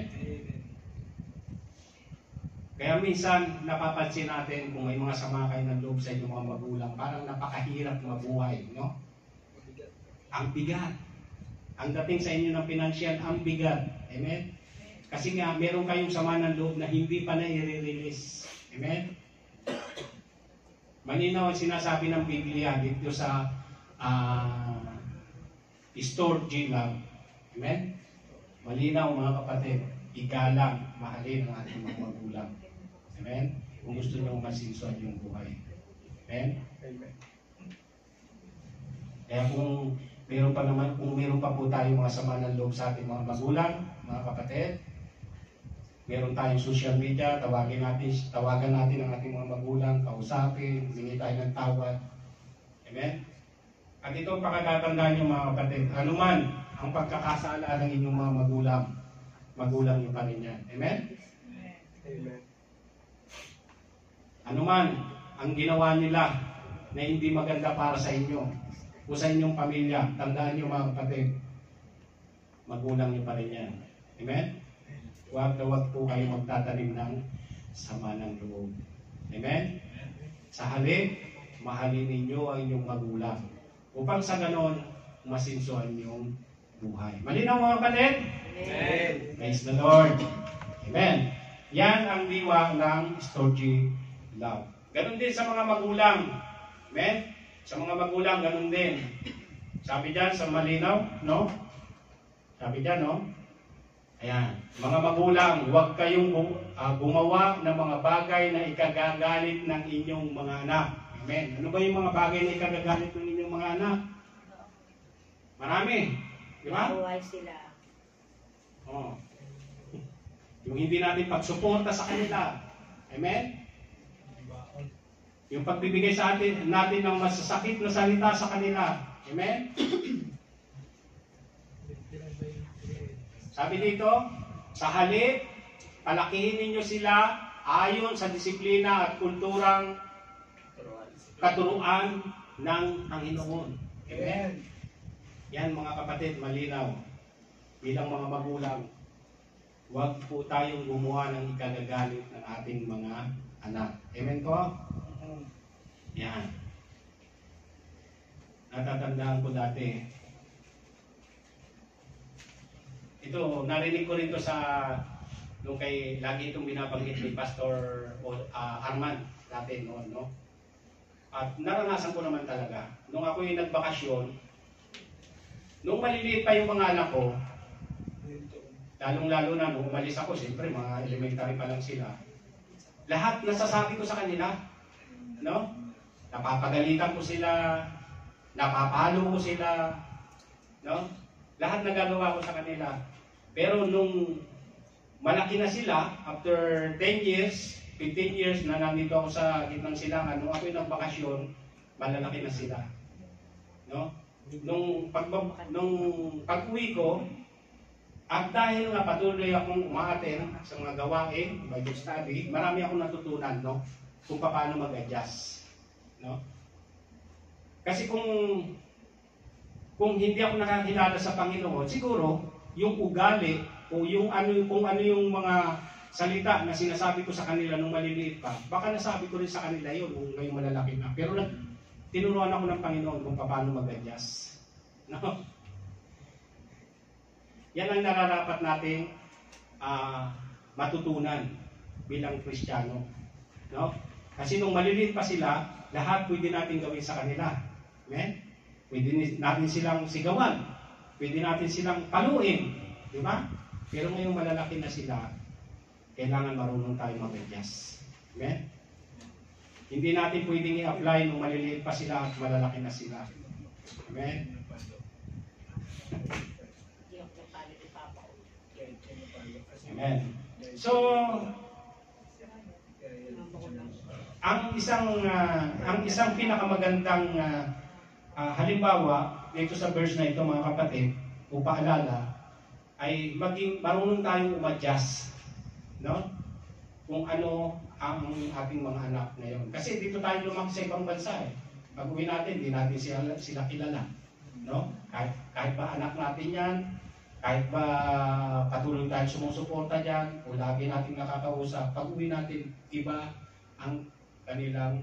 Kaya minsan napapansin natin kung may mga sama kayo ng loob sa inyong mga magulang, parang napakahirap mabuhay, no? Ang bigat. Ang dating sa inyo ng pinansyal, ang bigat. Amen? Kasi nga, meron kayong sama ng loob na hindi pa na i-release. Amen? Malinaw ang sinasabi ng Biblia dito sa Stored Love. Amen? Malinaw mga kapatid, igalang, mahalin ang ating mga magulang. Amen? Kung gusto nyo masinsuan yung buhay. Amen? Amen. Kaya kung meron pa po tayong mga sama ng loob sa ating mga magulang, mga kapatid, meron tayong social media, tawagan natin ang ating mga magulang, kausapin, humingi tayo ng tawad. Amen? At ito ang pakatatandaan nyo mga kapatid, anuman ang pagkakasala ng inyong mga magulang nyo pa rin yan. Amen? Amen. Anuman ang ginawa nila na hindi maganda para sa inyo o sa inyong pamilya, tandaan nyo mga kapatid, magulang nyo pa rin yan. Amen? Huwag na huwag po kayo magtatanim ng sama ng loob. Amen? Sa halip, mahalin ninyo ang inyong magulang upang sa ganon, masinsuan yung buhay. Malinaw mga kapatid? Amen. Praise the Lord. Amen. Yan ang diwa ng Storge Love. Ganon din sa mga magulang. Amen? Sa mga magulang, ganon din. Sabi dyan sa malinaw, no? Sabi dyan, no? Ayan. Mga magulang, huwag kayong gumawa ng mga bagay na ikagagalit ng inyong mga anak. Amen. Ano ba yung mga bagay na ikagagalit ng inyong mga anak? Marami. Di ba? Buhay sila. Oh. Yung hindi natin pagsuporta sa kanila. Amen? Yung pagbibigay sa atin natin ng masasakit na salita sa kanila. Amen? Sabi dito, sa halip, palakihin ninyo sila ayon sa disiplina at kulturang katuruan ng Panginoon. Amen? Yan mga kapatid, malinaw. Bilang mga magulang, huwag po tayong gumawa ng ikagagalit ng ating mga anak. Amen po? Yan. Natatandaan ko dati. Ito, narinig ko rin to sa nung kay lagi itong binabanggit ni Pastor Arman dati noon, no? At naranasan ko naman talaga. Nung ako yung nagbakasyon, nung maliliit pa yung mga anak ko, lalong-lalo na nung umalis ako, siyempre mga elementary pa lang sila. Lahat nasasabi ko sa kanila, no? Napapagalitan ko sila, napapalo ko sila, no? Lahat nagagawa ko sa kanila. Pero nung malaki na sila, after 10 years, 15 years na nandito ako sa gitnang silangan, nung ako'y nagbakasyon, malalaki na sila. No? Nung pag-uwi ko, at dahil nga patuloy akong umaaten sa mga gawain, Bible study, marami akong natutunan, no? Kung paano mag-adjust. No? Kasi kung hindi ako nakakilala sa Panginoon, siguro yung ugali o yung kung ano yung mga salita na sinasabi ko sa kanila nung maliliit pa, baka nasabi ko rin sa kanila yun kung ngayong malalaki na. Pero tinuruan ako ng Panginoon kung paano mag-adjust. No? Yan ang nararapat nating matutunan bilang Kristiyano. No? Kasi nung maliliit pa sila, lahat pwede natin gawin sa kanila. Amen? Pwede natin silang sigawan. Pwede natin silang paluin. Di ba? Pero ngayong malalaki na sila, kailangan marunong tayo mag-adjust. Amen? Hindi natin pwedeng i-apply nung maliliit pa sila at malalaki na sila. Amen? Amen. So, ang isang pinakamagandang halimbawa dito sa verse na ito mga kapatid, o paalala, ay maging marunong tayong umadjust, no? Kung ano ang ating mga anak ngayon. Kasi dito tayo lumaki sa ibang bansa eh. Pag-uwi natin, di natin sila kilala, no? Kahit ba anak natin yan, kahit ba patuloy tayo sumusuporta dyan, o lagi natin nakakausap, pag-uwi natin, iba ang kanilang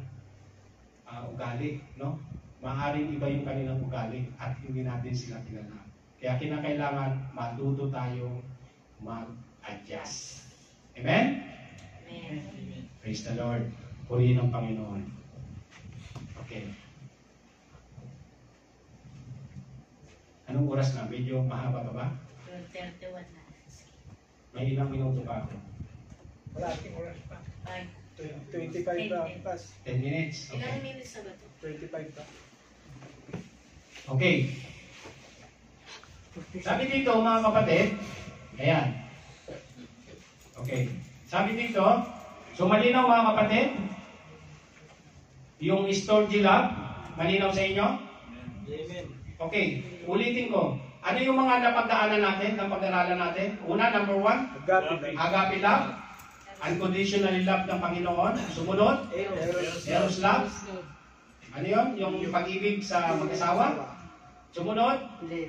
ugali, no? Maaaring iba yung kanilang ugali at hindi natin sila kilala. Kaya kinakailangan matuto tayo mag-adjust. Amen? Amen. Praise the Lord. Purihin ang Panginoon. Okay. Anong oras na? Medyo mahaba pa ba? 31 na. May ilang minuto pa ako. Wala ating oras pa. 5. 25 pa. Pas. 10 minutes. Ilang Okay. minutes na ba ito? 25 pa. Okay. Sabi dito mga kapatid, ayan. Okay. Sabi dito, so malinaw mga kapatid, yung storage lab, malinaw sa inyo? Amen. Okay, ulitin ko. Ano yung mga napagdaanan natin, napag-aralan natin? Una, number 1, Agape. agape love, unconditional love ng Panginoon. Sumunod, eros love. Ano yun? Yung pag-ibig sa mag-asawa. Sumunod,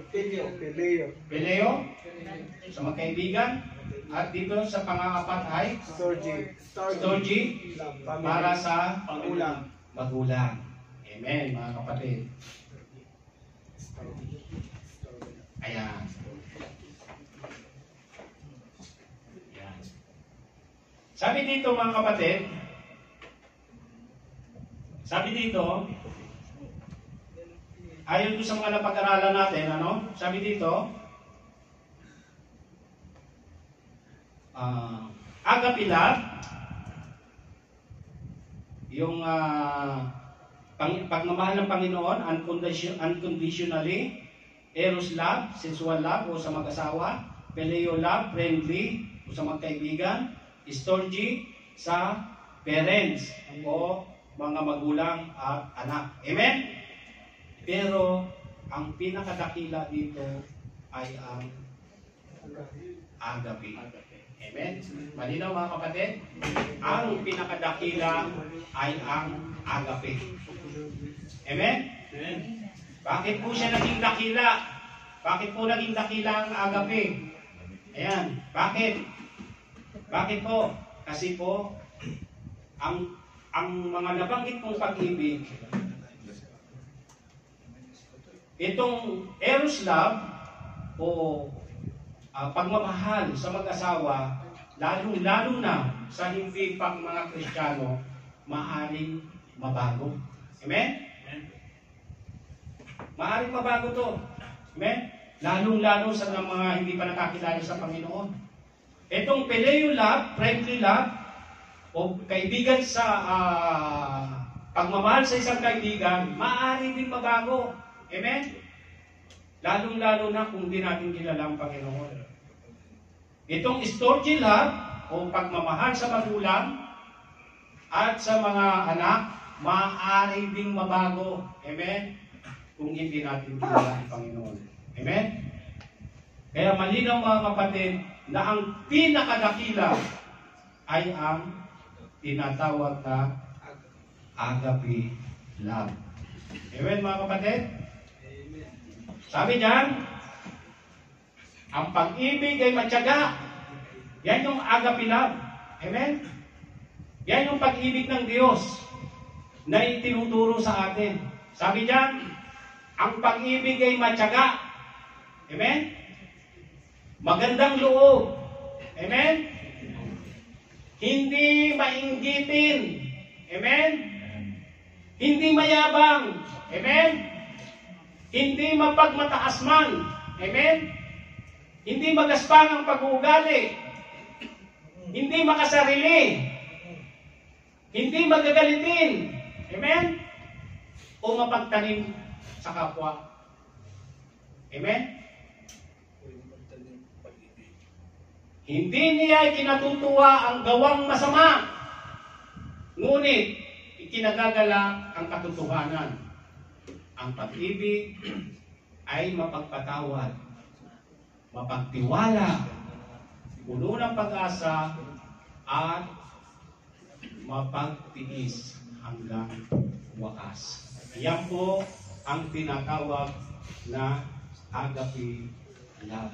Pileo. Peleo, sa magkaibigan. At dito sa pang-apat ay storge, para sa magulang. Amen, mga kapatid. Ayan. Ayan. Sabi dito mga kapatid, ayon doon sa mga napag-aralan natin, ano? Sabi dito, agape love, yung pagmamahal ng Panginoon, unconditionally, eros love, sensual love o sa mag-asawa, peleo love, friendly o sa magkaibigan, storge sa parents o mga magulang at anak. Amen? Pero ang pinakadakila dito ay ang agape. Amen? Malinaw mga kapatid? Ang pinakadakila ay ang agape. Amen? Bakit po siya naging dakila? Bakit po naging dakila ang agape? Ayan. Bakit? Bakit po? Kasi po, ang mga nabanggit pong pag-ibig, itong eros love o pagmamahal sa mag-asawa, lalo na sa hindi pang mga Kristiyano, maaaring mabago. Amen? Maaaring mabago to. Amen? Lalong-lalo sa mga hindi pa nakakilala sa Panginoon. Itong peleo love, friendly love, o kaibigan sa pagmamahal sa isang kaibigan, maaari din mabago. Amen? Lalong-lalo na kung di natin kilala ang Panginoon. Itong storge love, o pagmamahal sa magulang at sa mga anak, maaari ding mabago. Amen? Kung hindi natin kilala ang Panginoon. Amen? Kaya malinaw mga kapatid na ang pinakadakila ay ang tinatawag na agape love. Amen mga kapatid? Sabi diyan, ang pag-ibig ay matyaga. Yan yung agape love. Amen? Yan yung pag-ibig ng Diyos na itinuturo sa atin. Sabi diyan, ang pag-ibig ay matyaga. Amen? Magandang loob. Amen? Hindi mainggitin. Amen? Hindi mayabang. Amen? Hindi mapagmataas man. Amen? Hindi magaspang ang pag-uugali. Hindi makasarili. Hindi magagalitin. Amen? O mapagtanim sa kapwa. Amen? Hindi niya ikinatutuwa ang gawang masama, ngunit ikinagagala ang katotohanan. Ang pag-ibig ay mapagpatawad, mapagtiwala, puno ng pag-asa, at mapagtiis hanggang wakas. Yan po ang tinatawag na agape love.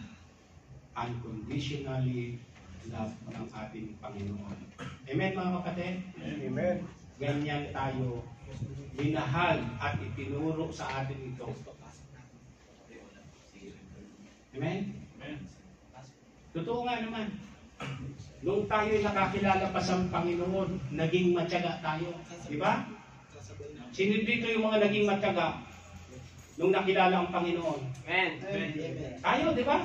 Unconditionally love ng ating Panginoon. Amen mga kapatid? Amen. Ganyan tayo minahal at itinuro sa atin ito. Amen? Totoo nga naman. Nung tayo'y nakakilala pa sa Panginoon, naging matyaga tayo. Di ba? Sino dito yung mga naging matyaga nung nakilala ang Panginoon? Amen. Tayo, di ba?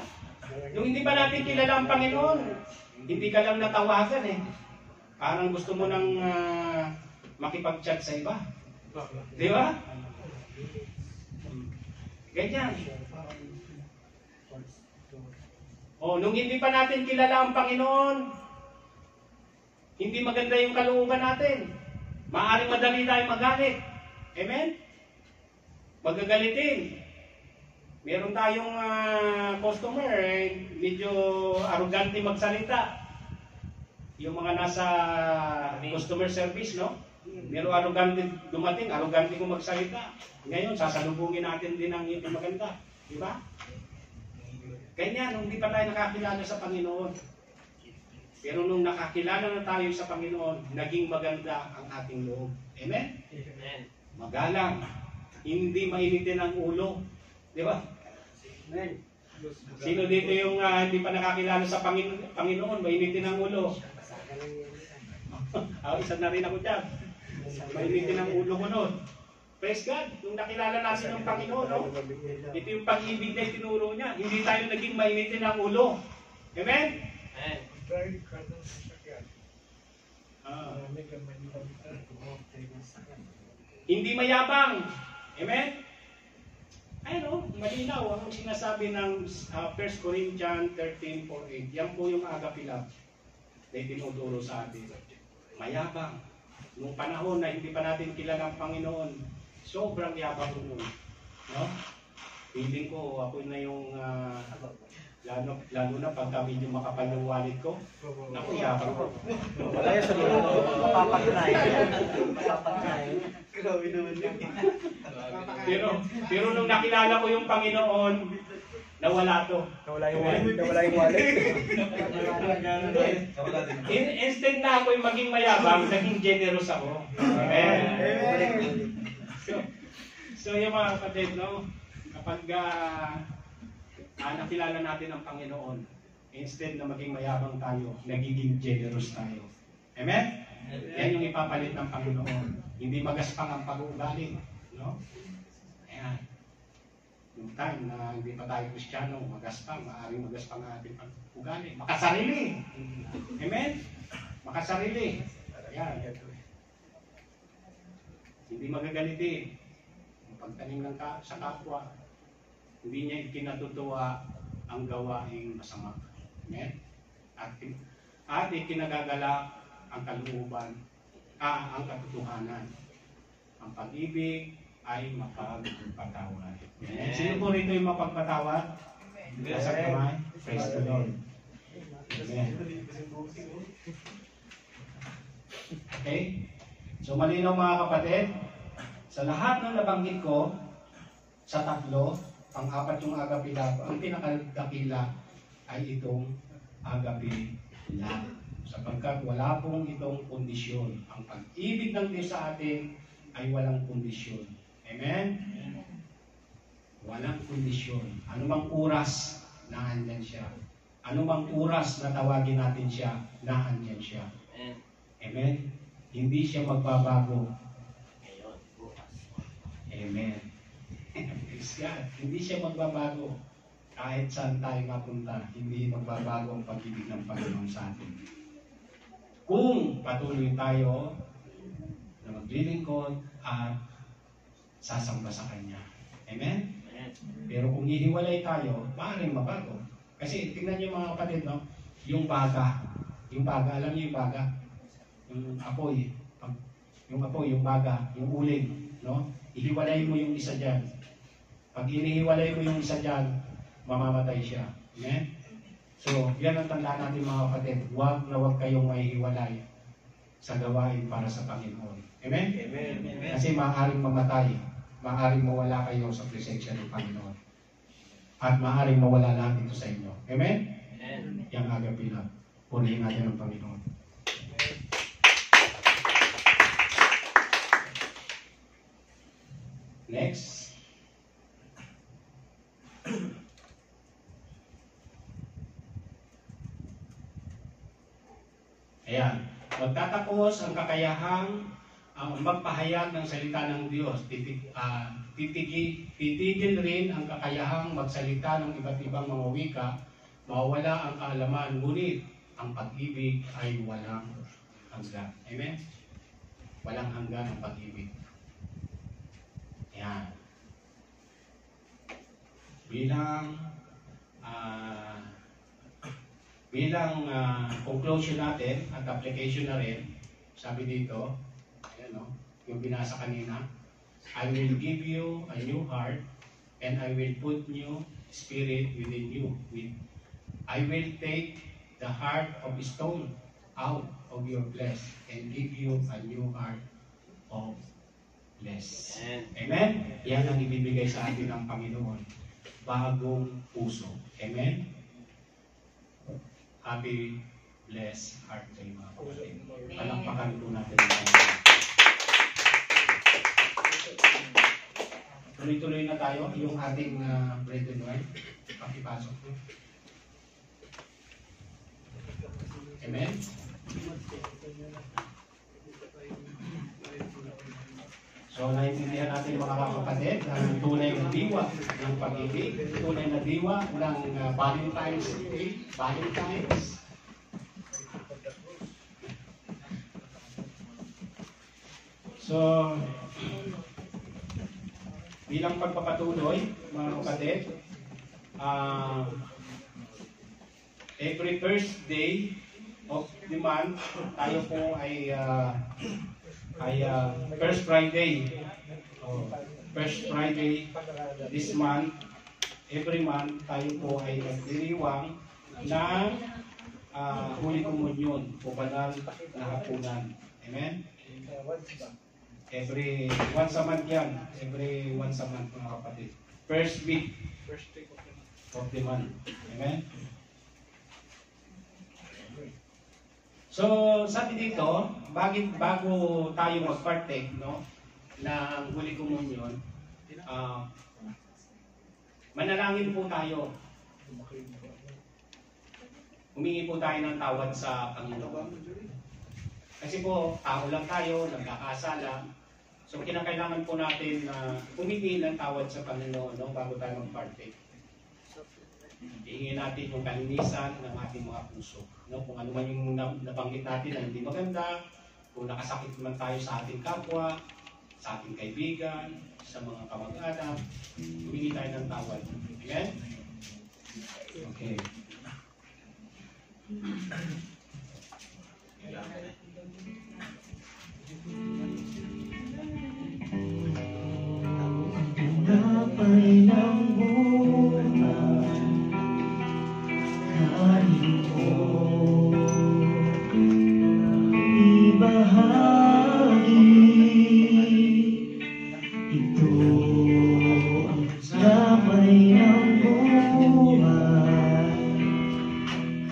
Nung hindi pa natin kilala ang Panginoon, hindi ka lang natawagan eh. Parang gusto mo nang makipag-chat sa iba. Di ba? Ganyan. O, nung hindi pa natin kilala ang Panginoon, hindi maganda yung kalooban natin. Maaaring madali tayong magalit. Amen? Magagalitin. Meron tayong customer, medyo arrogante magsalita. Yung mga nasa customer service, no? Meron arrogante dumating, arrogante kung magsalita. Ngayon, sasalubungin natin din ang hindi maganda. Di ba? Ganyan, nung hindi pa tayo nakakilala sa Panginoon. Pero nung nakakilala na tayo sa Panginoon, naging maganda ang ating loob. Amen? Amen. Magalang. Hindi mainitin ang ulo. Di ba? Amen. Sino dito yung hindi pa nakakilala sa Panginoon, mainitin ang ulo? Isa na rin ako dyan. Mainitin ang ulo ko noon. Praise God, nung nakilala natin yung Panginoon, no? Ito yung pag-ibig na itinuro niya. Hindi tayo naging mainitin ang ulo. Amen? Amen. Hindi mayabang. Amen? Ayun, malinaw ang sinasabi ng 1 Corinthians 13:4-8. Yan po yung agape love na itinuturo sa atin. Mayabang. Nung panahon na hindi pa natin kilala ang Panginoon, sobrang yabang noon. No? Feeling ko, ako na yung, lalo na pagka medyo makapal yung wallet ko, naku, yabang ko. Wala yan sa loob. Mapapaknay. Mapapaknay. Grabe naman yun. Pero nung nakilala ko yung Panginoon, nawala to. Nawala yung wallet. Nawala yung wallet. Instead na ako yung maging mayabang, naging generous ako. Amen. So yung mga kapatid, no? Kapag nakilala natin ang Panginoon, instead na maging mayabang tayo, nagiging generous tayo. Amen? Yan yung ipapalit ng Panginoon. Hindi magaspang ang pag-uugali. No? Ayan. Yung time na hindi pa tayo Kristiyano, magaspang, maaaring magaspang ang ating pag-uugali. Makasarili. Amen? Makasarili. Ayan. Hindi magagalitin. Ang pagtanim ng sa kapwa, hindi niya ikinatutuwa ang gawaing masama. Amen? At ikinagagala ang kalooban, ang katotohanan. Ang pag-ibig ay mapagpatawad. Amen? Sino po rito yung mapagpatawad? Nasa kamay? Praise the Lord. Amen. Okay? So malinaw mga kapatid, sa lahat ng nabanggit ko, sa tatlo, pang-apat yung agape love, ang pinakadakila ay itong agape love. Sapagkat wala pong itong kondisyon. Ang pag-ibig ng Diyos sa atin ay walang kondisyon. Amen? Walang kondisyon. Anumang oras, naandyan siya. Anumang oras na tawagin natin siya, naandyan siya. Amen? Hindi siya magbabago. Amen. Praise God. Hindi siya magbabago. Kahit saan tayo mapunta, hindi magbabago ang pag-ibig ng Panginoon sa atin. Kung patuloy tayo na maglilingkod at sasamba sa Kanya. Amen? Pero kung hihiwalay tayo, maaaring mabago. Kasi tingnan niyo mga kapatid, no? Yung baga, alam niyo yung baga? Yung apoy, yung baga, yung uling, no? Ihiwalay mo yung isa dyan. Pag inihiwalay mo yung isa dyan, mamamatay siya. Amen? So, yan ang tandaan natin mga kapatid. Huwag kayong mahihiwalay sa gawain para sa Panginoon. Amen? Amen. Kasi maaaring mamatay. Maaaring mawala kayo sa presensya ng Panginoon. At maaaring mawala lahat ito sa inyo. Amen? Amen. Yang agape love. Purihin natin ang Panginoon. Next. Ayan. Magtatapos ang kakayahang magpahayag ng salita ng Diyos. Titigil rin ang kakayahang magsalita ng iba't ibang mga wika, mawawala ang kaalaman, ngunit ang pag-ibig ay walang hanggan. Amen? Walang hanggan ang pag-ibig. Yan. Bilang conclusion natin at application na rin, sabi dito, ayan, no, yung binasa kanina, I will give you a new heart and I will put new spirit within you. I will take the heart of stone out of your flesh and give you a new heart of flesh. Amen? Yan ang ibibigay sa atin ng Panginoon. Bagong puso. Amen? Happy, blessed heart kayo mga kapatid. Palakpakan po natin ang Panginoon. Tuloy-tuloy na tayo yung ating bread and wine. Pakipasok po. Amen? So, naiintindihan natin mga kapatid ang tunay na diwa ng pag-ibig, tunay na diwa ng Valentine's Day, Valentine's. So, bilang pagpapatuloy, mga kapatid, every first day of the month, tayo po ay first Friday. First Friday this month, every month, tayo po ay nagdiriwang ng Holy Communion o banal na hapunan. Amen? Every once a month yan. Every once a month, mga kapatid. First week of the month. Amen? So, sabi dito, bago tayo mag-partake, no, ng Holy Communion, manalangin po tayo. Humingi po tayo ng tawad sa Panginoon. Kasi po, tao lang tayo, nagkakasala. So, kinakailangan po natin na humingi ng tawad sa Panginoon, no, bago tayo mag-partake. Hingin natin yung kalinisan ng ating mga puso. No? Kung ano man yung nabanggit natin na hindi maganda, kung nakasakit man tayo sa ating kapwa, sa ating kaibigan, sa mga kamag-anak, humingi tayo ng tawad. Amen? Okay. Tinapay ng buhay, kanin ko, ibahagi. Ito ang tinapay ng buhay,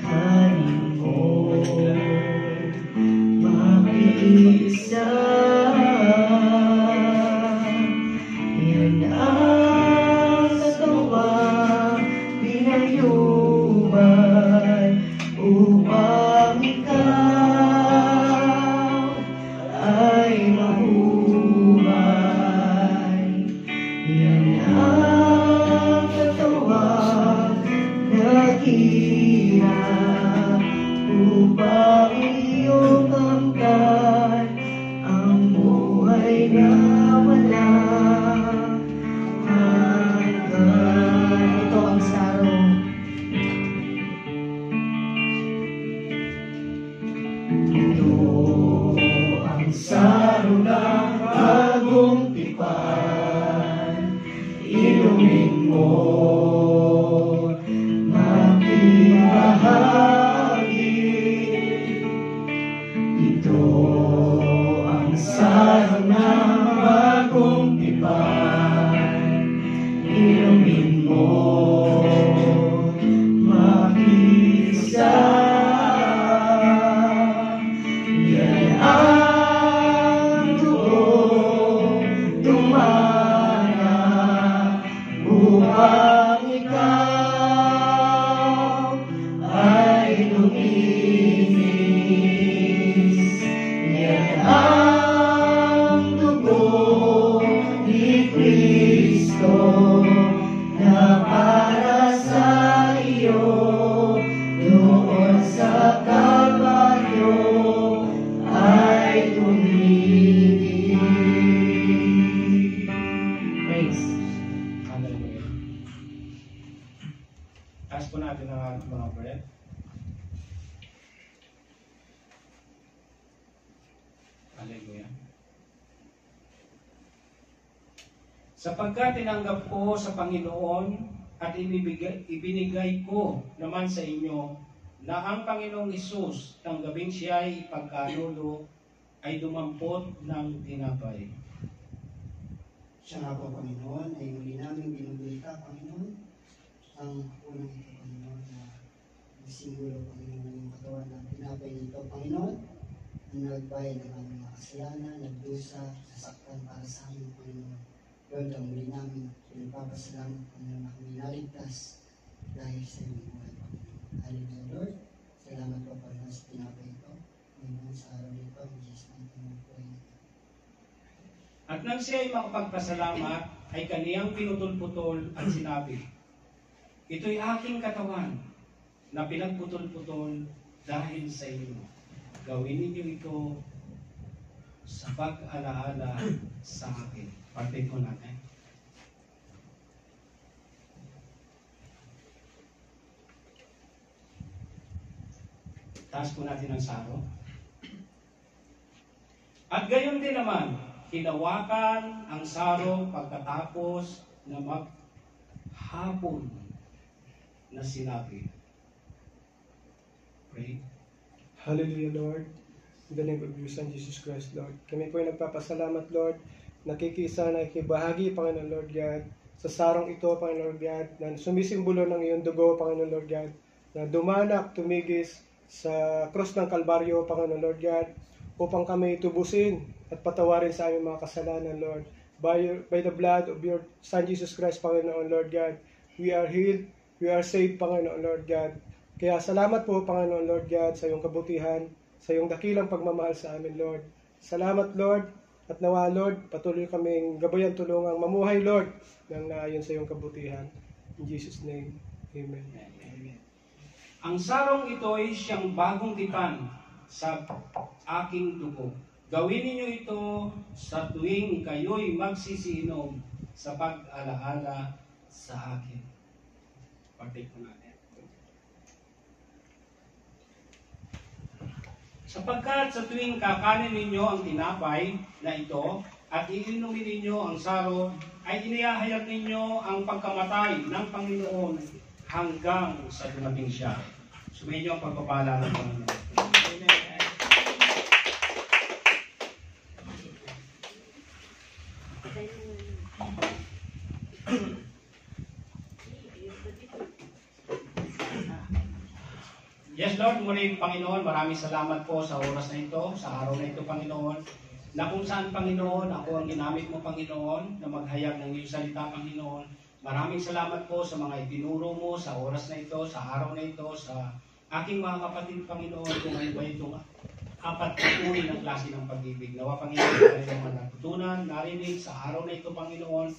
kanin ko, makiisa. Upang ikaw ay mabuhay. Yan ang katawang nakira upang iyong kamtan ang buhay na walang hanggan. Ito ang sarong. Ito ang saro ng bagong tipan, inumin mo, makibahagi. Ito ang saro ng bagong tipan, inumin mo, makisa. Ang dugo dumana upang ikaw ay luminis. Yan ang sa Kalbaryo ay tumigil. Praise. Hallelujah. Taas po natin ang ating mga breath. Hallelujah. Sapagkat tinanggap ko sa Panginoon at ibinigay ko naman sa inyo na ang Panginoong Hesus ng gabing siya ay ipagkanulo ay dumampot ng tinapay. Siya nga po, Panginoon, ay muli namin binubulita, Panginoon, ang unang ito, Panginoon, na simbolo, Panginoon, ng katawan ng tinapay nito, Panginoon, na nagbayad ng aming mga kasalanan, nagdusa, nasaktan para sa amin, Panginoon. Lord, ang muli namin, pinagpapasalamat, Panginoon, na kami naligtas dahil sa iyong buhay, Panginoon. Hallelujah, Lord. Salamat po, Panginoon, sa tinapay ito. Panginoon, sa araw nito, ang Jesus ng Panginoon po ay At nang siya ay makapagpasalamat, ay kaniyang pinutol-putol at sinabi, ito'y aking katawan na pinagputol-putol dahil sa inyo. Gawin ninyo ito sa pag-alaala sa akin. Partake ko natin. Taas po natin ang saro. At gayon din naman, hinawakan ang saro pagkatapos na maghapon na sinabi. Pray. Hallelujah, Lord. In the name of your Son, Jesus Christ, Lord. Kami po ay nagpapasalamat, Lord. Nakikisa, nakikibahagi, Panginoon Lord God, sa sarong ito, Panginoon Lord God, na sumisimbolo ng iyong dugo, Panginoon Lord God, na dumanak, tumigis sa krus ng Kalbaryo, Panginoon Lord God, upang kami tubusin at patawarin sa aming mga kasalanan, Lord. By the blood of your Son, Jesus Christ, Panginoon Lord God, we are healed, we are saved, Panginoon Lord God. Kaya salamat po, Panginoon Lord God, sa iyong kabutihan, sa iyong dakilang pagmamahal sa amin, Lord. Salamat, Lord, at nawa, Lord, patuloy kaming gabayan tulungang mamuhay, Lord, nang naayon sa iyong kabutihan. In Jesus' name, Amen. Ang sarong ito ay siyang bagong tipan sa aking dugo. Gawin ninyo ito sa tuwing kayo'y magsisiinom sa pag-alaala sa akin. Partake po natin. Sapagkat sa tuwing kakanin ninyo ang tinapay na ito at iinumin ninyo ang saro, ay inihahayag ninyo ang pagkamatay ng Panginoon hanggang sa dumating siya. Sumayin niyo ang pagpapala ng Panginoon. Yes, Lord, muli, Panginoon, maraming salamat po sa oras na ito, sa araw na ito, Panginoon, na kung saan, Panginoon, ako ang ginamit mo, Panginoon, na maghayag ng iyong salita, Panginoon. Maraming salamat po sa mga itinuro mo sa oras na ito, sa araw na ito, sa aking mga kapatid, Panginoon, kung ano ba itong apat na uri ng klase ng pag-ibig. Nawa, Panginoon, kanilang natutunan, narinig sa araw na ito, Panginoon.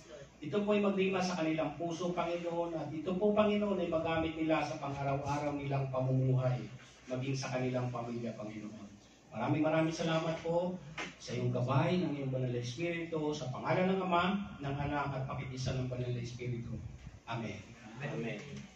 Ito po ay maglima sa kanilang puso, Panginoon, at ito po, Panginoon, ay magamit nila sa pang-araw-araw nilang pamumuhay, maging sa kanilang pamilya, Panginoon. Maraming salamat po sa iyong gabay ng iyong Banal na Espiritu, sa pangalan ng Ama, ng Anak, at pakitisan ng Banal na Espiritu. Amen. Amen.